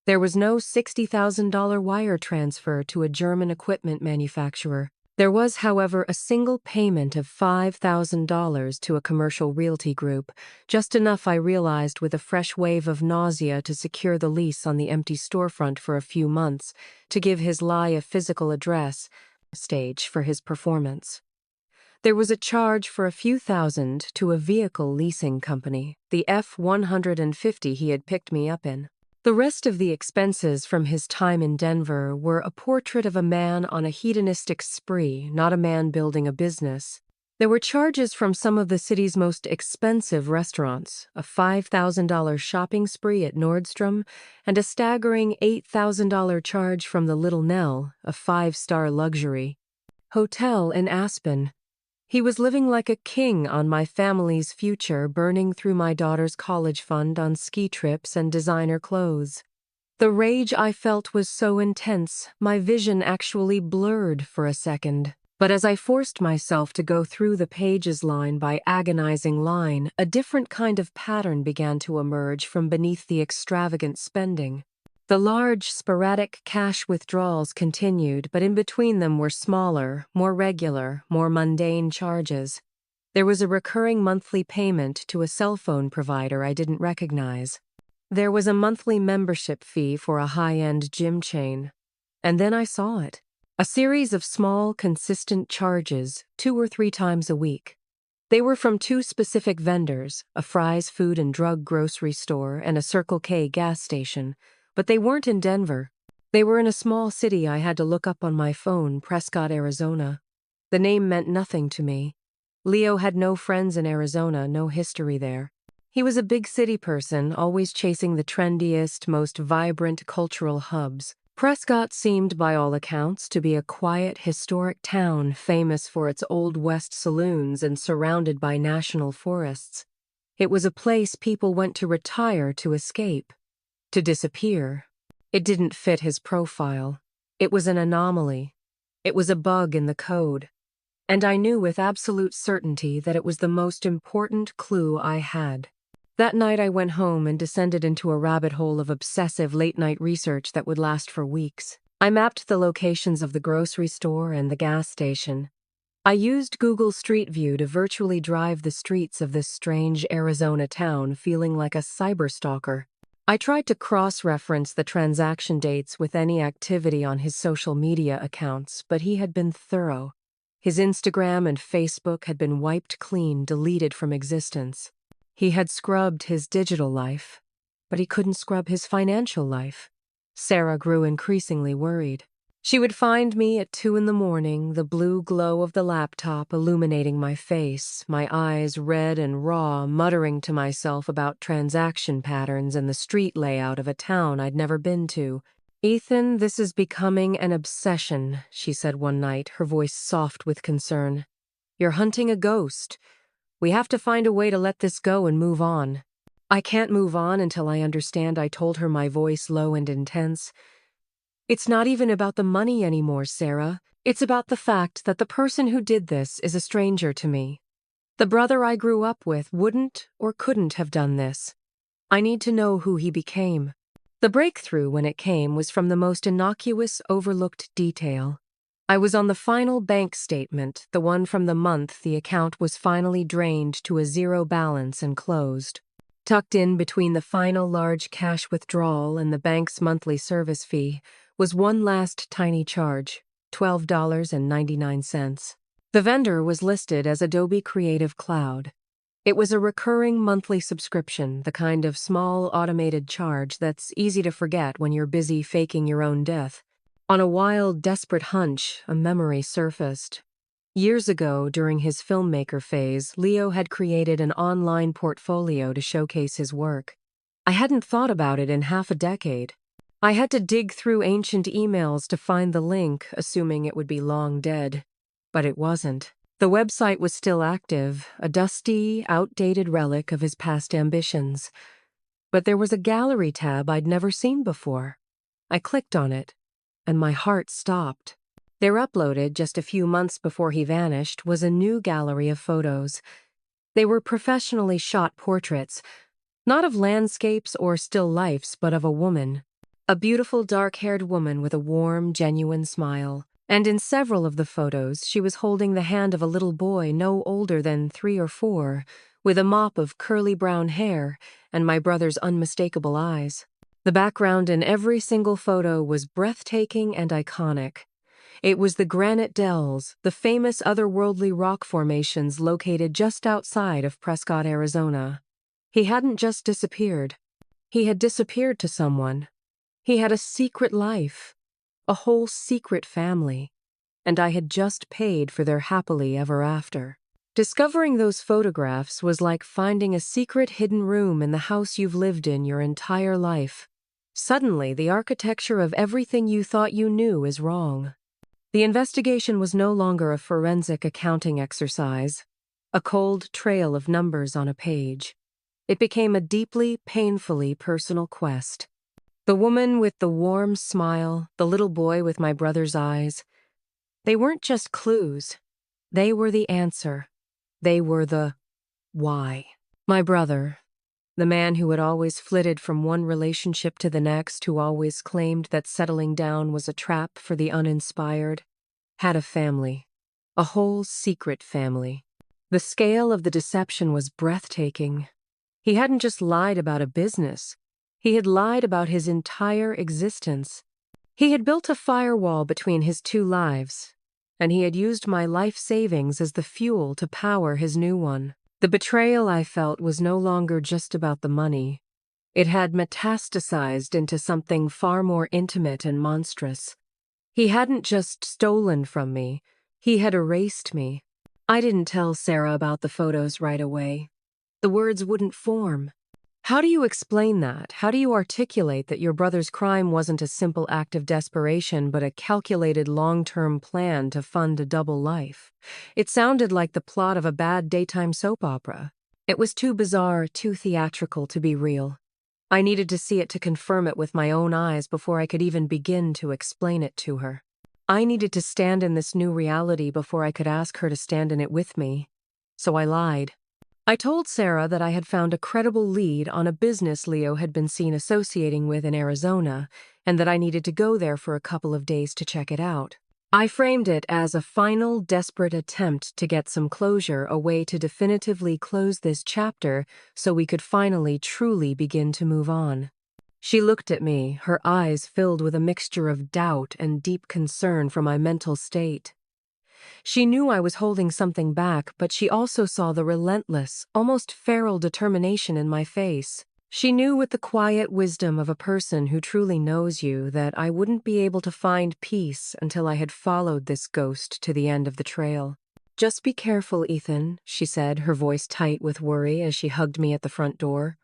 There was no $60,000 wire transfer to a German equipment manufacturer. There was, however, a single payment of $5,000 to a commercial realty group, just enough, I realized, with a fresh wave of nausea, to secure the lease on the empty storefront for a few months, to give his lie a physical address, stage for his performance. There was a charge for a few thousand to a vehicle leasing company, the F-150 he had picked me up in. The rest of the expenses from his time in Denver were a portrait of a man on a hedonistic spree, not a man building a business. There were charges from some of the city's most expensive restaurants, a $5,000 shopping spree at Nordstrom, and a staggering $8,000 charge from the Little Nell, a five-star luxury hotel in Aspen. He was living like a king on my family's future, burning through my daughter's college fund on ski trips and designer clothes. The rage I felt was so intense, my vision actually blurred for a second. But as I forced myself to go through the pages line by agonizing line, a different kind of pattern began to emerge from beneath the extravagant spending. The large, sporadic cash withdrawals continued, but in between them were smaller, more regular, more mundane charges. There was a recurring monthly payment to a cell phone provider I didn't recognize. There was a monthly membership fee for a high-end gym chain. And then I saw it. A series of small, consistent charges, 2 or 3 times a week. They were from 2 specific vendors, a Fry's food and drug grocery store and a Circle K gas station, but they weren't in Denver. They were in a small city I had to look up on my phone, Prescott, Arizona. The name meant nothing to me. Leo had no friends in Arizona, no history there. He was a big city person, always chasing the trendiest, most vibrant cultural hubs. Prescott seemed, by all accounts, to be a quiet, historic town famous for its Old West saloons and surrounded by national forests. It was a place people went to retire to escape, to disappear. It didn't fit his profile. It was an anomaly. It was a bug in the code. And I knew with absolute certainty that it was the most important clue I had. That night I went home and descended into a rabbit hole of obsessive late-night research that would last for weeks. I mapped the locations of the grocery store and the gas station. I used Google Street View to virtually drive the streets of this strange Arizona town, feeling like a cyberstalker. I tried to cross-reference the transaction dates with any activity on his social media accounts, but he had been thorough. His Instagram and Facebook had been wiped clean, deleted from existence. He had scrubbed his digital life, but he couldn't scrub his financial life. Sarah grew increasingly worried. She would find me at 2 a.m, the blue glow of the laptop illuminating my face, my eyes red and raw, muttering to myself about transaction patterns and the street layout of a town I'd never been to. "Ethan, this is becoming an obsession," she said one night, her voice soft with concern. "You're hunting a ghost. We have to find a way to let this go and move on." "I can't move on until I understand," I told her, my voice low and intense. "It's not even about the money anymore, Sarah. It's about the fact that the person who did this is a stranger to me. The brother I grew up with wouldn't or couldn't have done this. I need to know who he became." The breakthrough, when it came, was from the most innocuous, overlooked detail. I was on the final bank statement, the one from the month the account was finally drained to a 0 balance and closed. Tucked in between the final large cash withdrawal and the bank's monthly service fee was one last tiny charge, $12.99. The vendor was listed as Adobe Creative Cloud. It was a recurring monthly subscription, the kind of small automated charge that's easy to forget when you're busy faking your own death. On a wild, desperate hunch, a memory surfaced. Years ago, during his filmmaker phase, Leo had created an online portfolio to showcase his work. I hadn't thought about it in half a decade. I had to dig through ancient emails to find the link, assuming it would be long dead. But it wasn't. The website was still active, a dusty, outdated relic of his past ambitions. But there was a gallery tab I'd never seen before. I clicked on it, and my heart stopped. There, uploaded just a few months before he vanished, was a new gallery of photos. They were professionally shot portraits, not of landscapes or still lifes, but of a woman. A beautiful dark-haired woman with a warm, genuine smile. And in several of the photos, she was holding the hand of a little boy no older than 3 or 4, with a mop of curly brown hair and my brother's unmistakable eyes. The background in every single photo was breathtaking and iconic. It was the Granite Dells, the famous otherworldly rock formations located just outside of Prescott, Arizona. He hadn't just disappeared. He had disappeared to someone. He had a secret life, a whole secret family, and I had just paid for their happily ever after. Discovering those photographs was like finding a secret hidden room in the house you've lived in your entire life. Suddenly, the architecture of everything you thought you knew is wrong. The investigation was no longer a forensic accounting exercise, a cold trail of numbers on a page. It became a deeply, painfully personal quest. The woman with the warm smile, the little boy with my brother's eyes, they weren't just clues. They were the answer. They were the why. My brother, the man who had always flitted from one relationship to the next, who always claimed that settling down was a trap for the uninspired, had a family, a whole secret family. The scale of the deception was breathtaking. He hadn't just lied about a business. He had lied about his entire existence. He had built a firewall between his two lives, and he had used my life savings as the fuel to power his new one. The betrayal I felt was no longer just about the money. It had metastasized into something far more intimate and monstrous. He hadn't just stolen from me, he had erased me. I didn't tell Sarah about the photos right away. The words wouldn't form. How do you explain that? How do you articulate that your brother's crime wasn't a simple act of desperation, but a calculated long-term plan to fund a double life? It sounded like the plot of a bad daytime soap opera. It was too bizarre, too theatrical to be real. I needed to see it to confirm it with my own eyes before I could even begin to explain it to her. I needed to stand in this new reality before I could ask her to stand in it with me. So I lied. I told Sarah that I had found a credible lead on a business Leo had been seen associating with in Arizona, and that I needed to go there for a couple of days to check it out. I framed it as a final, desperate attempt to get some closure, a way to definitively close this chapter so we could finally truly begin to move on. She looked at me, her eyes filled with a mixture of doubt and deep concern for my mental state. She knew I was holding something back, but she also saw the relentless, almost feral determination in my face. She knew with the quiet wisdom of a person who truly knows you that I wouldn't be able to find peace until I had followed this ghost to the end of the trail. "Just be careful, Ethan," she said, her voice tight with worry as she hugged me at the front door.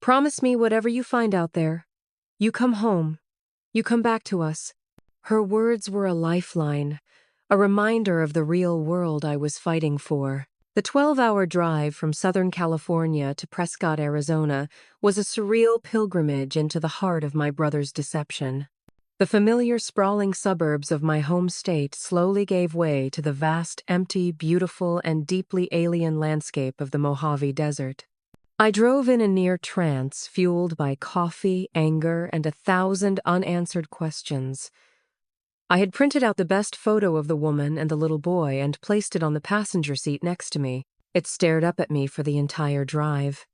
"Promise me whatever you find out there. You come home. You come back to us." Her words were a lifeline, a reminder of the real world I was fighting for. The 12-hour drive from Southern California to Prescott, Arizona, was a surreal pilgrimage into the heart of my brother's deception. The familiar sprawling suburbs of my home state slowly gave way to the vast, empty, beautiful, and deeply alien landscape of the Mojave Desert. I drove in a near trance, fueled by coffee, anger, and 1,000 unanswered questions. I had printed out the best photo of the woman and the little boy and placed it on the passenger seat next to me. It stared up at me for the entire drive.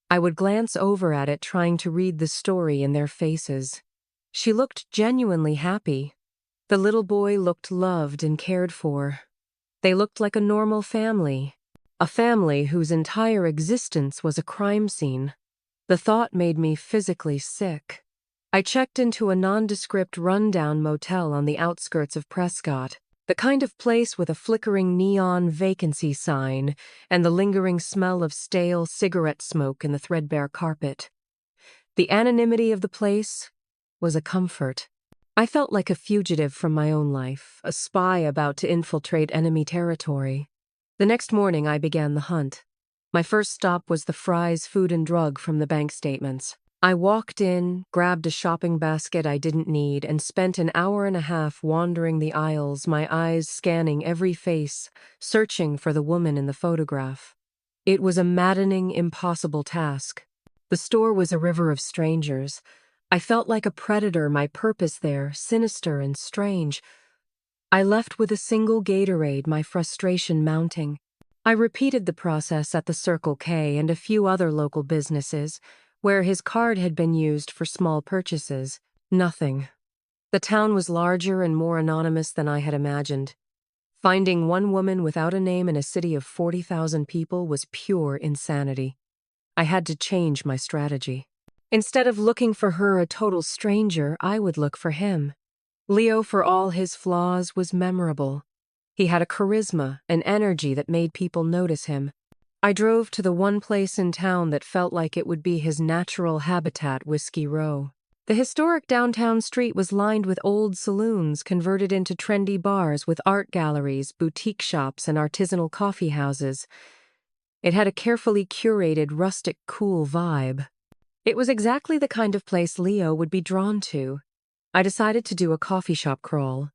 I would glance over at it, trying to read the story in their faces. She looked genuinely happy. The little boy looked loved and cared for. They looked like a normal family. A family whose entire existence was a crime scene. The thought made me physically sick. I checked into a nondescript rundown motel on the outskirts of Prescott, the kind of place with a flickering neon vacancy sign and the lingering smell of stale cigarette smoke in the threadbare carpet. The anonymity of the place was a comfort. I felt like a fugitive from my own life, a spy about to infiltrate enemy territory. The next morning I began the hunt. My first stop was the Fry's Food and Drug from the bank statements. I walked in, grabbed a shopping basket I didn't need, and spent an hour and a half wandering the aisles, my eyes scanning every face, searching for the woman in the photograph. It was a maddening, impossible task. The store was a river of strangers. I felt like a predator, my purpose there, sinister and strange. I left with a single Gatorade, my frustration mounting. I repeated the process at the Circle K and a few other local businesses, where his card had been used for small purchases. Nothing. The town was larger and more anonymous than I had imagined. Finding one woman without a name in a city of 40,000 people was pure insanity. I had to change my strategy. Instead of looking for her, a total stranger, I would look for him. Leo, for all his flaws, was memorable. He had a charisma, an energy that made people notice him. I drove to the one place in town that felt like it would be his natural habitat, Whiskey Row. The historic downtown street was lined with old saloons converted into trendy bars with art galleries, boutique shops, and artisanal coffee houses. It had a carefully curated, rustic, cool vibe. It was exactly the kind of place Leo would be drawn to. I decided to do a coffee shop crawl.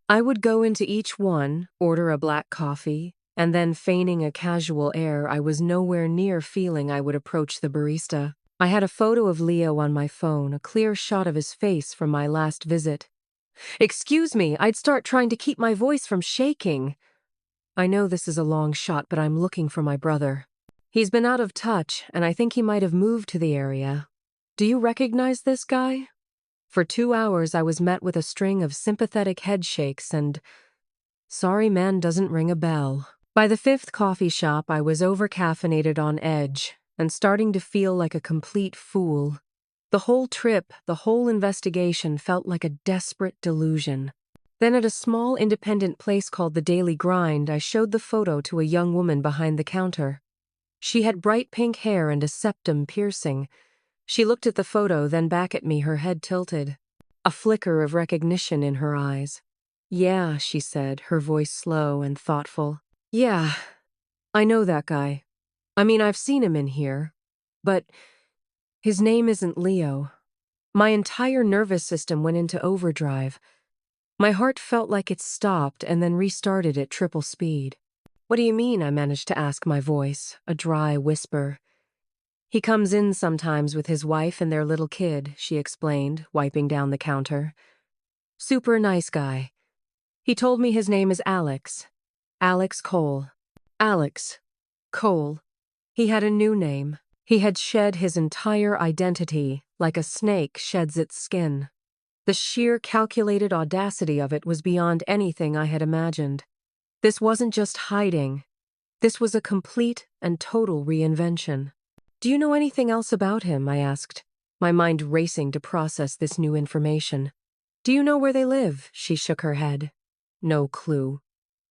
I would go into each one, order a black coffee, and then, feigning a casual air, I was nowhere near feeling I would approach the barista. I had a photo of Leo on my phone, a clear shot of his face from my last visit. "Excuse me," I'd start trying to keep my voice from shaking. "I know this is a long shot, but I'm looking for my brother. He's been out of touch, and I think he might have moved to the area. Do you recognize this guy?" For 2 hours, I was met with a string of sympathetic headshakes and, "Sorry, man, doesn't ring a bell." By the 5th coffee shop, I was over-caffeinated, on edge, and starting to feel like a complete fool. The whole trip, the whole investigation felt like a desperate delusion. Then at a small independent place called the Daily Grind, I showed the photo to a young woman behind the counter. She had bright pink hair and a septum piercing. She looked at the photo, then back at me, her head tilted. A flicker of recognition in her eyes. "Yeah," she said, her voice slow and thoughtful. "Yeah, I know that guy. I mean, I've seen him in here. But his name isn't Leo." My entire nervous system went into overdrive. My heart felt like it stopped and then restarted at triple speed. "What do you mean?" I managed to ask, my voice a dry whisper. "He comes in sometimes with his wife and their little kid," she explained, wiping down the counter. "Super nice guy. He told me his name is Alex. Alex Cole." Alex Cole. He had a new name. He had shed his entire identity, like a snake sheds its skin. The sheer calculated audacity of it was beyond anything I had imagined. This wasn't just hiding. This was a complete and total reinvention. "Do you know anything else about him?" I asked, my mind racing to process this new information. "Do you know where they live?" She shook her head. "No clue.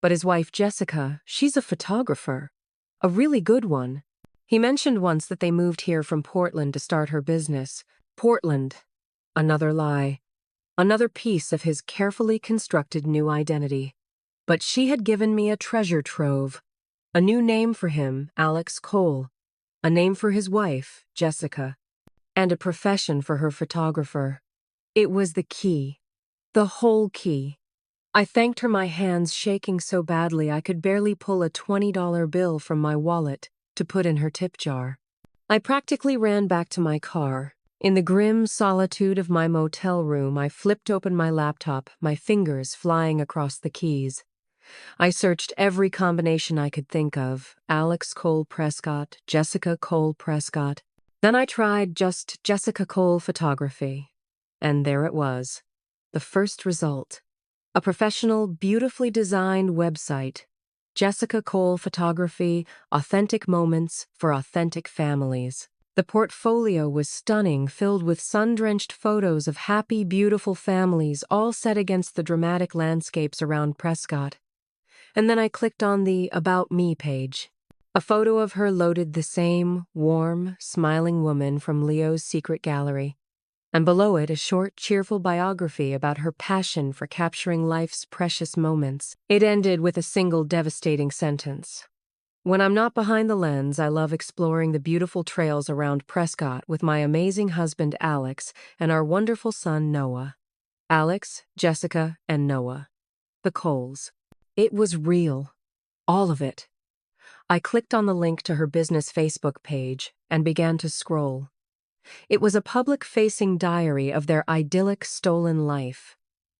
But his wife Jessica, she's a photographer. A really good one. He mentioned once that they moved here from Portland to start her business." Portland. Another lie. Another piece of his carefully constructed new identity. But she had given me a treasure trove. A new name for him, Alex Cole. A name for his wife, Jessica. And a profession for her photographer. It was the key. The whole key. I thanked her, my hands shaking so badly I could barely pull a $20 bill from my wallet to put in her tip jar. I practically ran back to my car. In the grim solitude of my motel room, I flipped open my laptop, my fingers flying across the keys. I searched every combination I could think of: Alex Cole Prescott, Jessica Cole Prescott. Then I tried just Jessica Cole Photography. And there it was. The first result. A professional, beautifully designed website. Jessica Cole Photography, authentic moments for authentic families. The portfolio was stunning, filled with sun-drenched photos of happy, beautiful families, all set against the dramatic landscapes around Prescott. And then I clicked on the About Me page. A photo of her loaded, the same warm, smiling woman from Leo's secret gallery. And below it, a short, cheerful biography about her passion for capturing life's precious moments. It ended with a single devastating sentence. "When I'm not behind the lens, I love exploring the beautiful trails around Prescott with my amazing husband Alex and our wonderful son Noah." Alex, Jessica, and Noah. The Coles. It was real. All of it. I clicked on the link to her business Facebook page and began to scroll. It was a public-facing diary of their idyllic stolen life.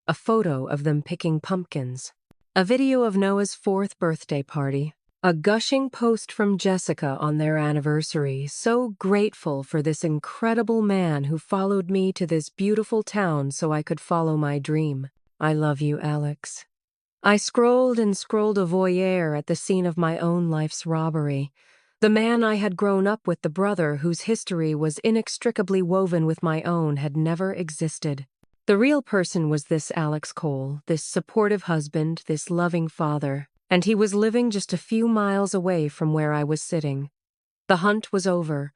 A photo of them picking pumpkins. A video of Noah's 4th birthday party. A gushing post from Jessica on their anniversary, so grateful for this incredible man who followed me to this beautiful town so I could follow my dream. "I love you, Alex." I scrolled and scrolled, a voyeur at the scene of my own life's robbery. The man I had grown up with, the brother whose history was inextricably woven with my own, had never existed. The real person was this Alex Cole, this supportive husband, this loving father, and he was living just a few miles away from where I was sitting. The hunt was over,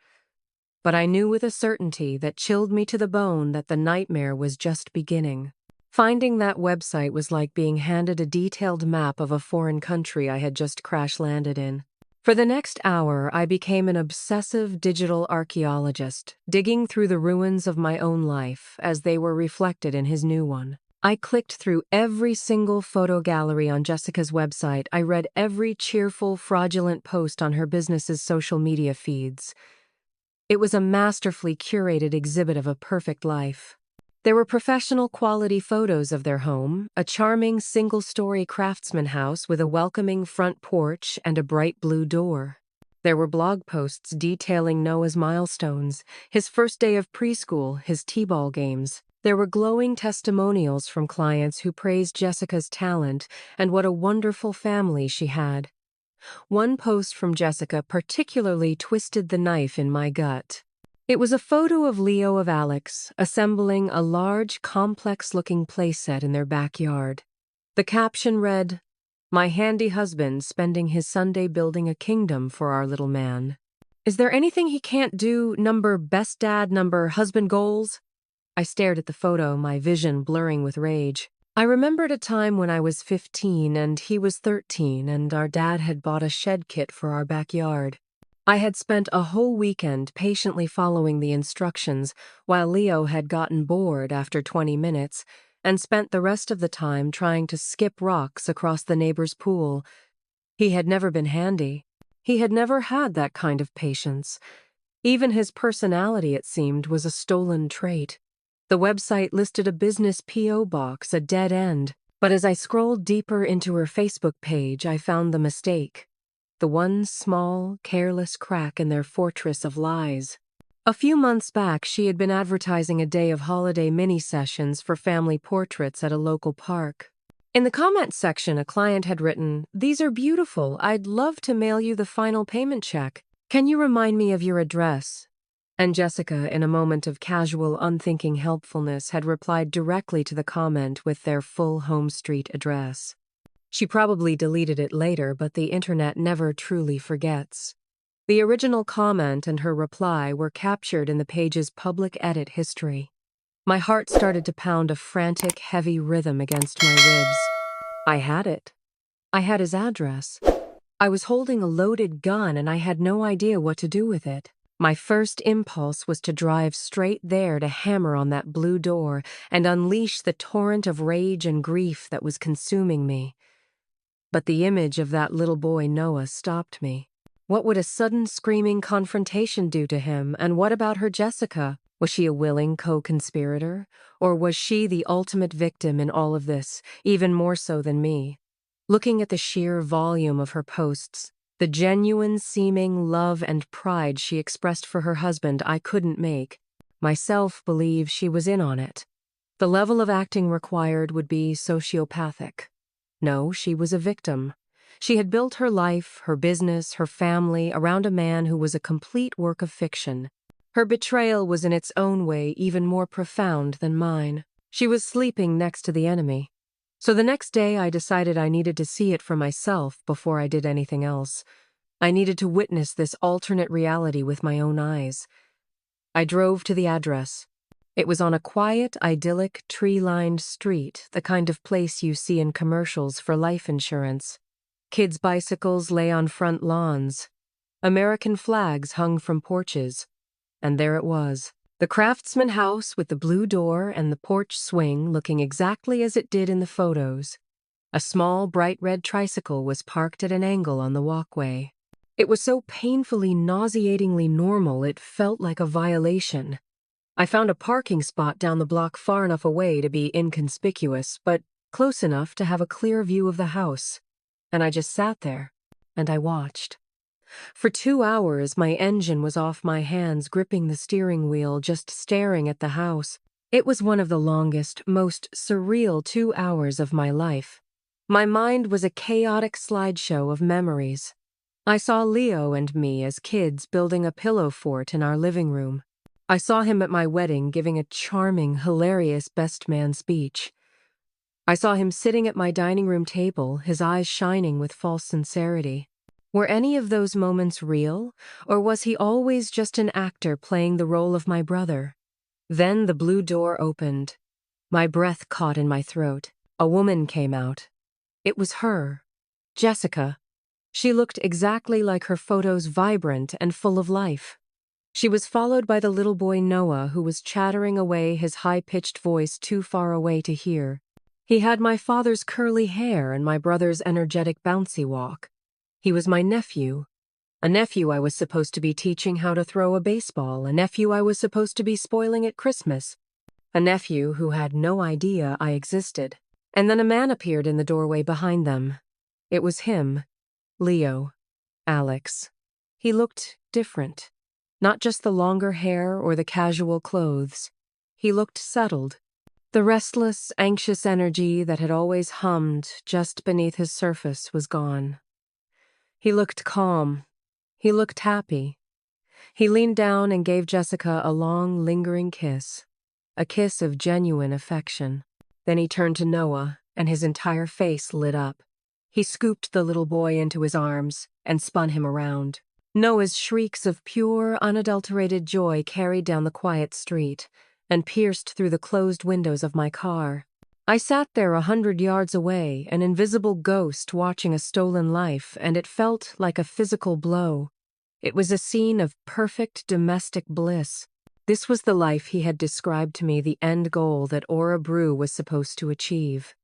but I knew with a certainty that chilled me to the bone that the nightmare was just beginning. Finding that website was like being handed a detailed map of a foreign country I had just crash-landed in. For the next hour, I became an obsessive digital archaeologist, digging through the ruins of my own life as they were reflected in his new one. I clicked through every single photo gallery on Jessica's website. I read every cheerful, fraudulent post on her business's social media feeds. It was a masterfully curated exhibit of a perfect life. There were professional quality photos of their home, a charming single-story craftsman house with a welcoming front porch and a bright blue door. There were blog posts detailing Noah's milestones, his first day of preschool, his t-ball games. There were glowing testimonials from clients who praised Jessica's talent and what a wonderful family she had. One post from Jessica particularly twisted the knife in my gut. It was a photo of Leo of Alex assembling a large, complex-looking playset in their backyard. The caption read, "My handy husband spending his Sunday building a kingdom for our little man. Is there anything he can't do? Number best dad, number husband goals?" I stared at the photo, my vision blurring with rage. I remembered a time when I was 15 and he was 13 and our dad had bought a shed kit for our backyard. I had spent a whole weekend patiently following the instructions while Leo had gotten bored after 20 minutes and spent the rest of the time trying to skip rocks across the neighbor's pool. He had never been handy. He had never had that kind of patience. Even his personality, it seemed, was a stolen trait. The website listed a business P.O. box, a dead end, but as I scrolled deeper into her Facebook page, I found the mistake. The one small, careless crack in their fortress of lies. A few months back, she had been advertising a day of holiday mini-sessions for family portraits at a local park. In the comments section, a client had written, "These are beautiful. I'd love to mail you the final payment check. Can you remind me of your address?" And Jessica, in a moment of casual, unthinking helpfulness, had replied directly to the comment with their full home street address. She probably deleted it later, but the internet never truly forgets. The original comment and her reply were captured in the page's public edit history. My heart started to pound a frantic, heavy rhythm against my ribs. I had it. I had his address. I was holding a loaded gun and I had no idea what to do with it. My first impulse was to drive straight there to hammer on that blue door and unleash the torrent of rage and grief that was consuming me. But the image of that little boy Noah stopped me. What would a sudden screaming confrontation do to him, and what about her Jessica? Was she a willing co-conspirator, or was she the ultimate victim in all of this, even more so than me? Looking at the sheer volume of her posts, the genuine seeming love and pride she expressed for her husband, I couldn't make myself believe she was in on it. The level of acting required would be sociopathic. No, she was a victim. She had built her life, her business, her family around a man who was a complete work of fiction. Her betrayal was in its own way even more profound than mine. She was sleeping next to the enemy. So the next day I decided I needed to see it for myself before I did anything else. I needed to witness this alternate reality with my own eyes. I drove to the address. It was on a quiet, idyllic, tree-lined street, the kind of place you see in commercials for life insurance. Kids' bicycles lay on front lawns. American flags hung from porches. And there it was. The craftsman house with the blue door and the porch swing looking exactly as it did in the photos. A small, bright red tricycle was parked at an angle on the walkway. It was so painfully, nauseatingly normal it felt like a violation. I found a parking spot down the block far enough away to be inconspicuous, but close enough to have a clear view of the house. And I just sat there, and I watched. For 2 hours, my engine was off my hands, gripping the steering wheel, just staring at the house. It was one of the longest, most surreal 2 hours of my life. My mind was a chaotic slideshow of memories. I saw Leo and me as kids building a pillow fort in our living room. I saw him at my wedding giving a charming, hilarious best man speech. I saw him sitting at my dining room table, his eyes shining with false sincerity. Were any of those moments real, or was he always just an actor playing the role of my brother? Then the blue door opened. My breath caught in my throat. A woman came out. It was her, Jessica. She looked exactly like her photos, vibrant and full of life. She was followed by the little boy Noah, who was chattering away, his high-pitched voice too far away to hear. He had my father's curly hair and my brother's energetic bouncy walk. He was my nephew. A nephew I was supposed to be teaching how to throw a baseball, a nephew I was supposed to be spoiling at Christmas, a nephew who had no idea I existed. And then a man appeared in the doorway behind them. It was him, Leo, Alex. He looked different. Not just the longer hair or the casual clothes. He looked settled. The restless, anxious energy that had always hummed just beneath his surface was gone. He looked calm. He looked happy. He leaned down and gave Jessica a long, lingering kiss. A kiss of genuine affection. Then he turned to Noah, and his entire face lit up. He scooped the little boy into his arms and spun him around. Noah's shrieks of pure, unadulterated joy carried down the quiet street and pierced through the closed windows of my car. I sat there 100 yards away, an invisible ghost watching a stolen life, and it felt like a physical blow. It was a scene of perfect domestic bliss. This was the life he had described to me, the end goal that Aura Brew was supposed to achieve.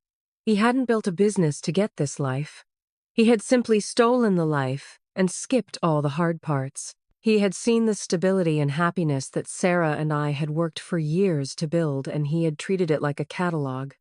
He hadn't built a business to get this life. He had simply stolen the life and skipped all the hard parts. He had seen the stability and happiness that Sarah and I had worked for years to build, and he had treated it like a catalog.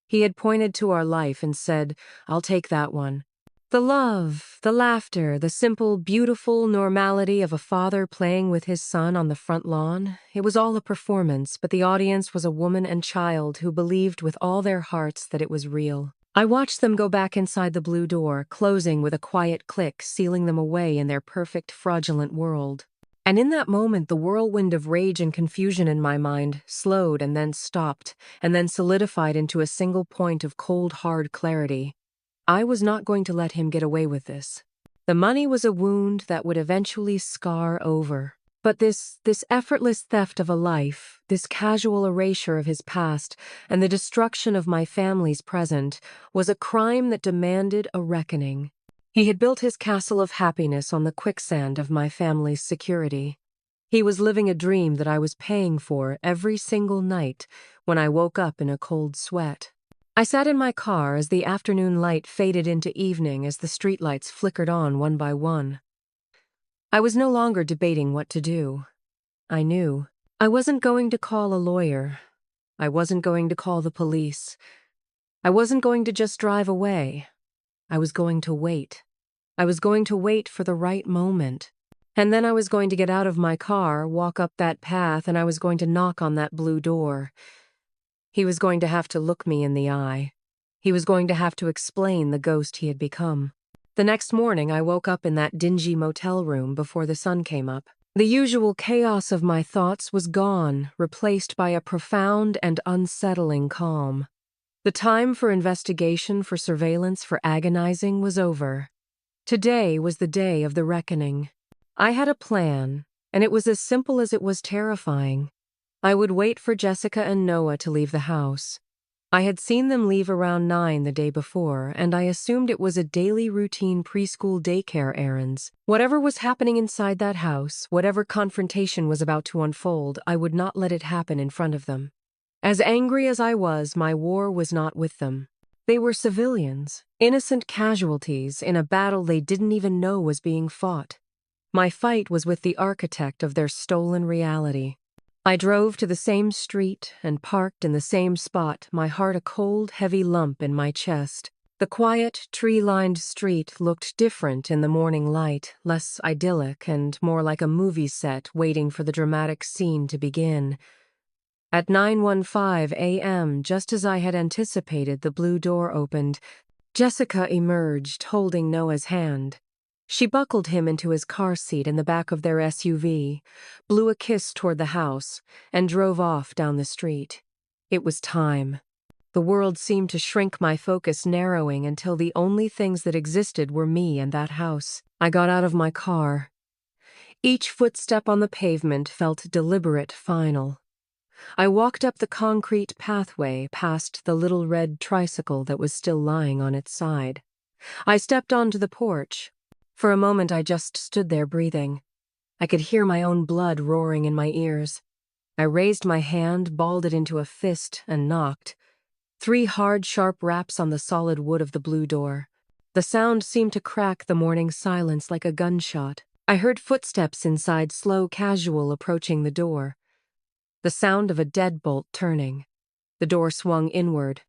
He had pointed to our life and said, "I'll take that one." The love, the laughter, the simple, beautiful normality of a father playing with his son on the front lawn, it was all a performance, but the audience was a woman and child who believed with all their hearts that it was real. I watched them go back inside the blue door, closing with a quiet click, sealing them away in their perfect, fraudulent world. And in that moment, the whirlwind of rage and confusion in my mind slowed and then stopped, and then solidified into a single point of cold, hard clarity. I was not going to let him get away with this. The money was a wound that would eventually scar over. But this effortless theft of a life, this casual erasure of his past, and the destruction of my family's present, was a crime that demanded a reckoning. He had built his castle of happiness on the quicksand of my family's security. He was living a dream that I was paying for every single night when I woke up in a cold sweat. I sat in my car as the afternoon light faded into evening, as the streetlights flickered on one by one. I was no longer debating what to do. I knew. I wasn't going to call a lawyer. I wasn't going to call the police. I wasn't going to just drive away. I was going to wait. I was going to wait for the right moment. And then I was going to get out of my car, walk up that path, and I was going to knock on that blue door. He was going to have to look me in the eye. He was going to have to explain the ghost he had become. The next morning, I woke up in that dingy motel room before the sun came up. The usual chaos of my thoughts was gone, replaced by a profound and unsettling calm. The time for investigation, for surveillance, for agonizing was over. Today was the day of the reckoning. I had a plan, and it was as simple as it was terrifying. I would wait for Jessica and Noah to leave the house. I had seen them leave around 9 the day before, and I assumed it was a daily routine preschool daycare errands. Whatever was happening inside that house, whatever confrontation was about to unfold, I would not let it happen in front of them. As angry as I was, my war was not with them. They were civilians, innocent casualties in a battle they didn't even know was being fought. My fight was with the architect of their stolen reality. I drove to the same street and parked in the same spot, my heart a cold, heavy lump in my chest. The quiet, tree-lined street looked different in the morning light, less idyllic and more like a movie set waiting for the dramatic scene to begin. At 9:15 a.m., just as I had anticipated, the blue door opened. Jessica emerged, holding Noah's hand. She buckled him into his car seat in the back of their SUV, blew a kiss toward the house, and drove off down the street. It was time. The world seemed to shrink, my focus narrowing until the only things that existed were me and that house. I got out of my car. Each footstep on the pavement felt deliberate, final. I walked up the concrete pathway past the little red tricycle that was still lying on its side. I stepped onto the porch. For a moment I just stood there breathing. I could hear my own blood roaring in my ears. I raised my hand, balled it into a fist, and knocked. 3 hard, sharp raps on the solid wood of the blue door. The sound seemed to crack the morning silence like a gunshot. I heard footsteps inside, slow, casual, approaching the door. The sound of a deadbolt turning. The door swung inward,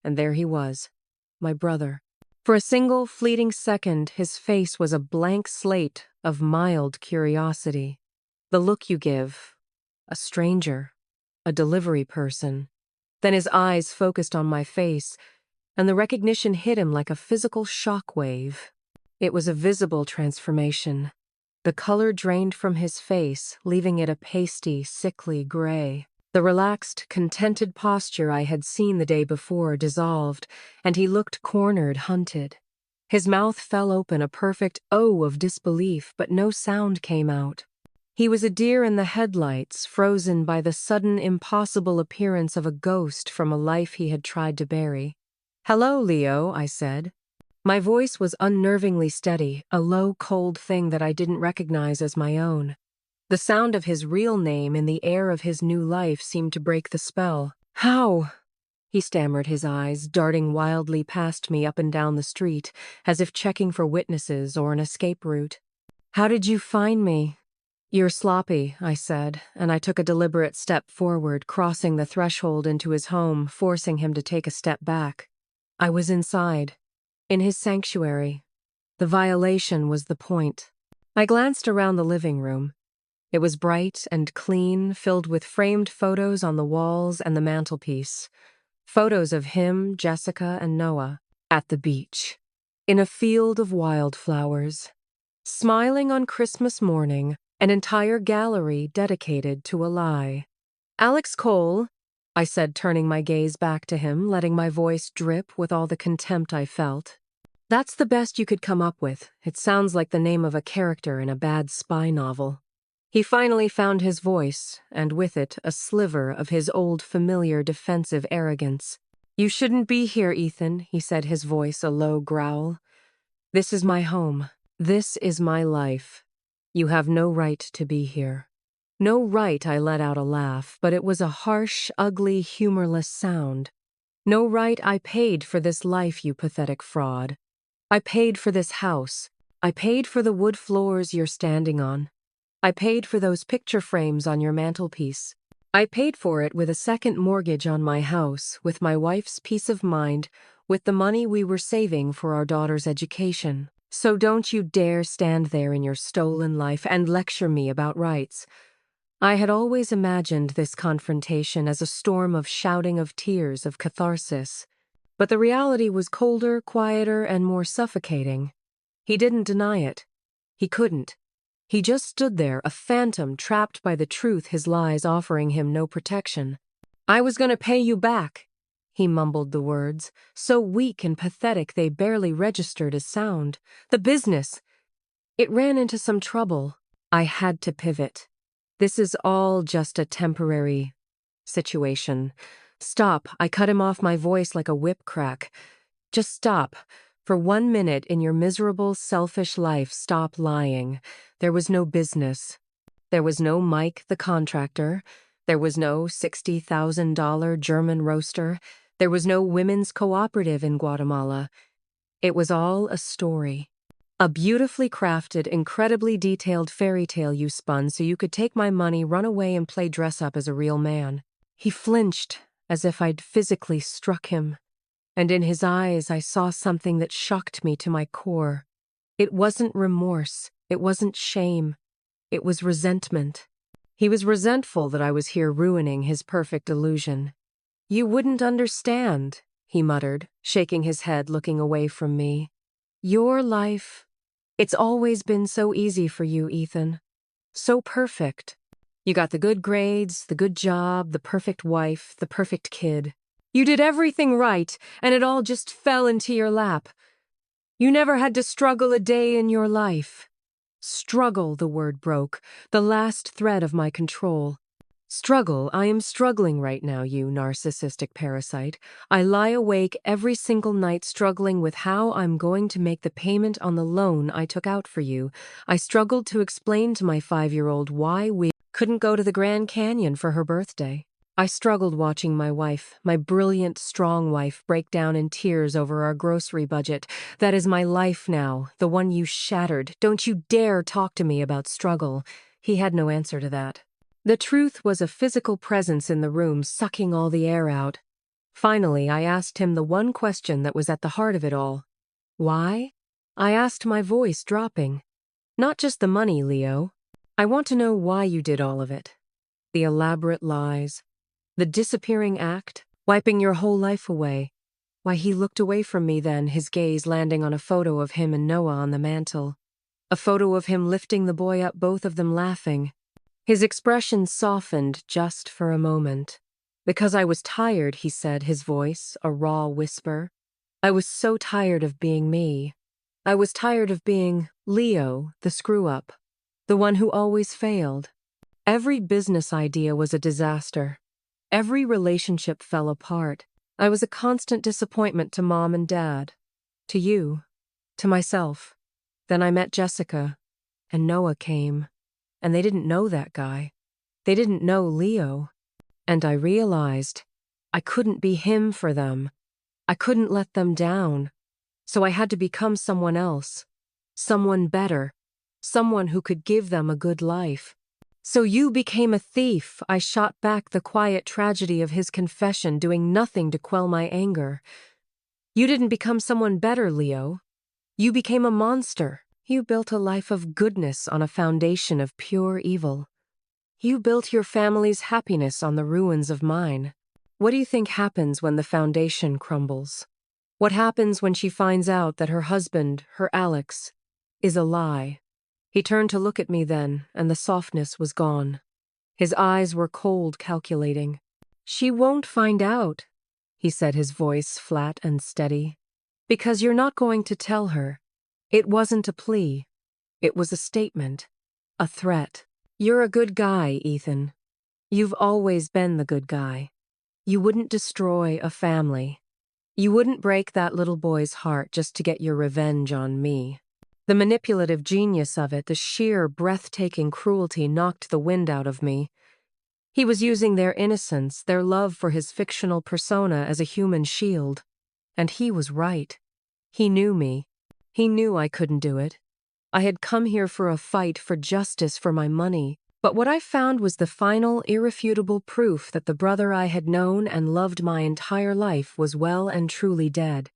and there he was, my brother. For a single, fleeting second, his face was a blank slate of mild curiosity. The look you give, a stranger, a delivery person. Then his eyes focused on my face, and the recognition hit him like a physical shockwave. It was a visible transformation. The color drained from his face, leaving it a pasty, sickly gray. The relaxed, contented posture I had seen the day before dissolved, and he looked cornered, hunted. His mouth fell open, a perfect O of disbelief, but no sound came out. He was a deer in the headlights, frozen by the sudden, impossible appearance of a ghost from a life he had tried to bury. "Hello, Leo," I said. My voice was unnervingly steady, a low, cold thing that I didn't recognize as my own. The sound of his real name in the air of his new life seemed to break the spell. "How?" he stammered, his eyes darting wildly past me up and down the street, as if checking for witnesses or an escape route. "How did you find me?" "You're sloppy," I said, and I took a deliberate step forward, crossing the threshold into his home, forcing him to take a step back. I was inside. In his sanctuary. The violation was the point. I glanced around the living room. It was bright and clean, filled with framed photos on the walls and the mantelpiece. Photos of him, Jessica, and Noah at the beach, in a field of wildflowers. Smiling on Christmas morning, an entire gallery dedicated to a lie. "Alex Cole," I said, turning my gaze back to him, letting my voice drip with all the contempt I felt. "That's the best you could come up with. It sounds like the name of a character in a bad spy novel." He finally found his voice, and with it a sliver of his old familiar defensive arrogance. "You shouldn't be here, Ethan," he said, his voice a low growl. "This is my home. This is my life. You have no right to be here." "No right," I let out a laugh, but it was a harsh, ugly, humorless sound. "No right. I paid for this life, you pathetic fraud. I paid for this house. I paid for the wood floors you're standing on. I paid for those picture frames on your mantelpiece. I paid for it with a second mortgage on my house, with my wife's peace of mind, with the money we were saving for our daughter's education. So don't you dare stand there in your stolen life and lecture me about rights." I had always imagined this confrontation as a storm of shouting, of tears, of catharsis. But the reality was colder, quieter, and more suffocating. He didn't deny it. He couldn't. He just stood there, a phantom trapped by the truth, his lies offering him no protection. "I was going to pay you back." He mumbled the words, so weak and pathetic they barely registered as sound. "The business. It ran into some trouble. I had to pivot. This is all just a temporary situation." "Stop." I cut him off, my voice like a whip crack. "Just stop. For 1 minute in your miserable, selfish life, stop lying. There was no business. There was no Mike the contractor. There was no $60,000 German roaster. There was no women's cooperative in Guatemala. It was all a story. A beautifully crafted, incredibly detailed fairy tale you spun so you could take my money, run away, and play dress up as a real man." He flinched, as if I'd physically struck him. And in his eyes I saw something that shocked me to my core. It wasn't remorse. It wasn't shame. It was resentment. He was resentful that I was here ruining his perfect illusion. "You wouldn't understand," he muttered, shaking his head, looking away from me. "Your life It's always been so easy for you, Ethan. So perfect. You got the good grades, the good job, the perfect wife, the perfect kid. You did everything right, and it all just fell into your lap. You never had to struggle a day in your life. Struggle, the word broke, the last thread of my control. Struggle, I am struggling right now, you narcissistic parasite. I lie awake every single night struggling with how I'm going to make the payment on the loan I took out for you. I struggled to explain to my 5-year-old why we couldn't go to the Grand Canyon for her birthday. I struggled watching my wife, my brilliant, strong wife, break down in tears over our grocery budget. That is my life now, the one you shattered. Don't you dare talk to me about struggle. He had no answer to that. The truth was a physical presence in the room, sucking all the air out. Finally, I asked him the one question that was at the heart of it all. Why? I asked, my voice dropping. Not just the money, Leo. I want to know why you did all of it. The elaborate lies. The disappearing act, wiping your whole life away. Why he looked away from me then, his gaze landing on a photo of him and Noah on the mantel. A photo of him lifting the boy up, both of them laughing. His expression softened just for a moment. Because I was tired, he said, his voice a raw whisper. I was so tired of being me. I was tired of being Leo, the screw-up, the one who always failed. Every business idea was a disaster. Every relationship fell apart. I was a constant disappointment to Mom and Dad, to you, to myself. Then I met Jessica, and Noah came, and they didn't know that guy. They didn't know Leo. And I realized I couldn't be him for them. I couldn't let them down. So I had to become someone else, someone better, someone who could give them a good life. So you became a thief, I shot back, the quiet tragedy of his confession, doing nothing to quell my anger. You didn't become someone better, Leo. You became a monster. You built a life of goodness on a foundation of pure evil. You built your family's happiness on the ruins of mine. What do you think happens when the foundation crumbles? What happens when she finds out that her husband, her Alex, is a lie? He turned to look at me then, and the softness was gone. His eyes were cold, calculating. She won't find out, he said, his voice flat and steady. Because you're not going to tell her. It wasn't a plea. It was a statement. A threat. You're a good guy, Ethan. You've always been the good guy. You wouldn't destroy a family. You wouldn't break that little boy's heart just to get your revenge on me. The manipulative genius of it, the sheer, breathtaking cruelty knocked the wind out of me. He was using their innocence, their love for his fictional persona as a human shield. And he was right. He knew me. He knew I couldn't do it. I had come here for a fight, for justice, for my money. But what I found was the final, irrefutable proof that the brother I had known and loved my entire life was well and truly dead.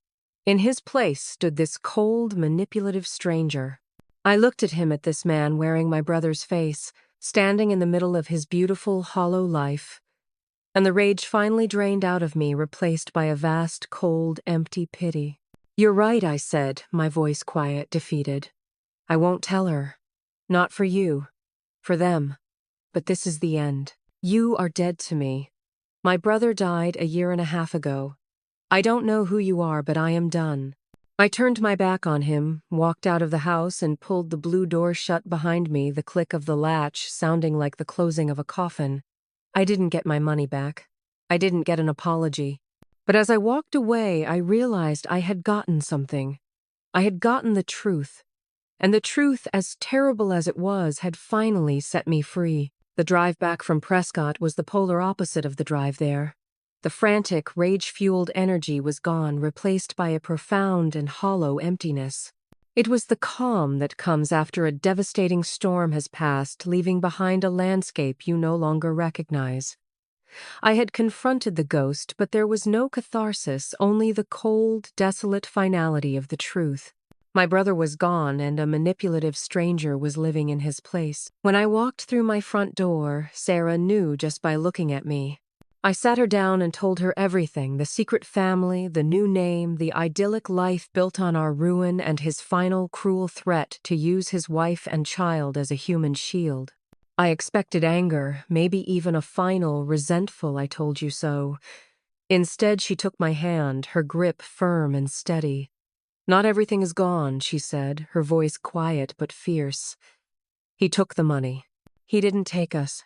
In his place stood this cold, manipulative stranger. I looked at him, at this man wearing my brother's face, standing in the middle of his beautiful, hollow life. And the rage finally drained out of me, replaced by a vast, cold, empty pity. You're right, I said, my voice quiet, defeated. I won't tell her. Not for you. For them. But this is the end. You are dead to me. My brother died a 1.5 years ago. I don't know who you are, but I am done. I turned my back on him, walked out of the house, and pulled the blue door shut behind me, the click of the latch sounding like the closing of a coffin. I didn't get my money back. I didn't get an apology. But as I walked away, I realized I had gotten something. I had gotten the truth. And the truth, as terrible as it was, had finally set me free. The drive back from Prescott was the polar opposite of the drive there. The frantic, rage-fueled energy was gone, replaced by a profound and hollow emptiness. It was the calm that comes after a devastating storm has passed, leaving behind a landscape you no longer recognize. I had confronted the ghost, but there was no catharsis, only the cold, desolate finality of the truth. My brother was gone, and a manipulative stranger was living in his place. When I walked through my front door, Sarah knew just by looking at me. I sat her down and told her everything, the secret family, the new name, the idyllic life built on our ruin, and his final cruel threat to use his wife and child as a human shield. I expected anger, maybe even a final, resentful "I told you so." Instead, she took my hand, her grip firm and steady. "Not everything is gone," she said, her voice quiet but fierce. "He took the money. He didn't take us.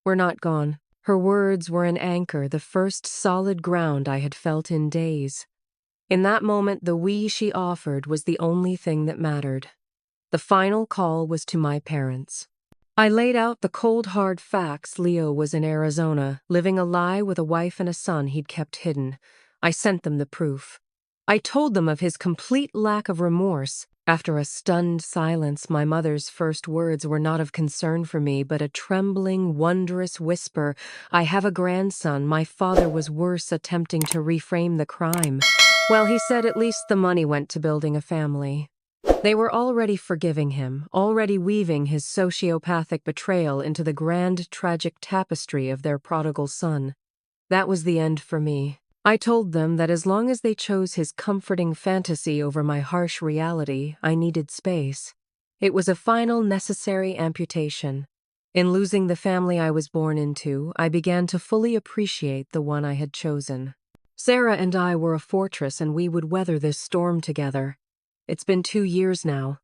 We're not gone." Her words were an anchor, the first solid ground I had felt in days. In that moment, the we she offered was the only thing that mattered. The final call was to my parents. I laid out the cold, hard facts. Leo was in Arizona, living a lie with a wife and a son he'd kept hidden. I sent them the proof. I told them of his complete lack of remorse. After a stunned silence, my mother's first words were not of concern for me, but a trembling, wondrous whisper. "I have a grandson. My father was worse," attempting to reframe the crime. Well, he said at least the money went to building a family. They were already forgiving him, already weaving his sociopathic betrayal into the grand, tragic tapestry of their prodigal son. That was the end for me. I told them that as long as they chose his comforting fantasy over my harsh reality, I needed space. It was a final, necessary amputation. In losing the family I was born into, I began to fully appreciate the one I had chosen. Sarah and I were a fortress, and we would weather this storm together. It's been 2 years now.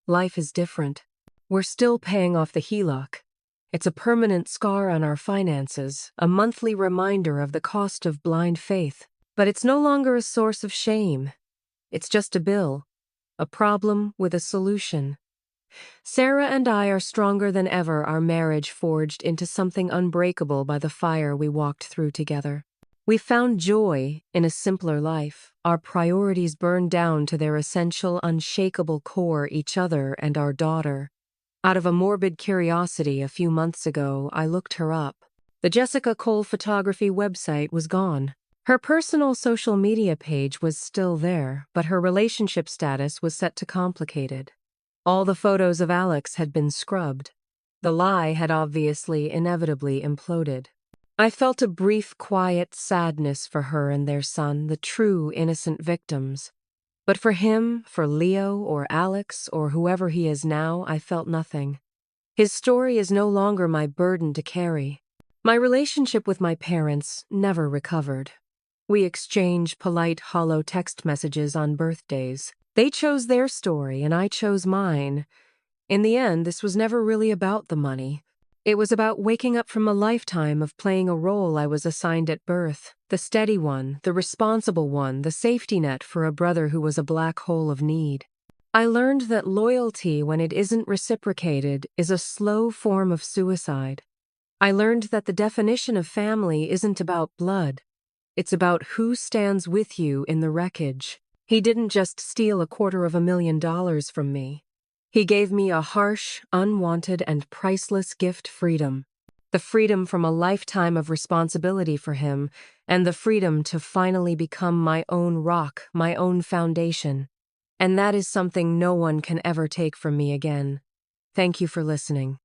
Life is different. We're still paying off the HELOC. It's a permanent scar on our finances, a monthly reminder of the cost of blind faith. But it's no longer a source of shame. It's just a bill, a problem with a solution. Sarah and I are stronger than ever, our marriage forged into something unbreakable by the fire we walked through together. We found joy in a simpler life, our priorities burned down to their essential, unshakable core, each other and our daughter. Out of a morbid curiosity, a few months ago, I looked her up. The Jessica Cole photography website was gone. Her personal social media page was still there, but her relationship status was set to complicated. All the photos of Alex had been scrubbed. The lie had obviously, inevitably imploded. I felt a brief, quiet sadness for her and their son, the true, innocent victims. But for him, for Leo or Alex or whoever he is now, I felt nothing. His story is no longer my burden to carry. My relationship with my parents never recovered. We exchange polite, hollow text messages on birthdays. They chose their story and I chose mine. In the end, this was never really about the money. It was about waking up from a lifetime of playing a role I was assigned at birth, the steady one, the responsible one, the safety net for a brother who was a black hole of need. I learned that loyalty, when it isn't reciprocated, is a slow form of suicide. I learned that the definition of family isn't about blood. It's about who stands with you in the wreckage. He didn't just steal $250,000 from me. He gave me a harsh, unwanted, and priceless gift: freedom. The freedom from a lifetime of responsibility for him, and the freedom to finally become my own rock, my own foundation. And that is something no one can ever take from me again. Thank you for listening.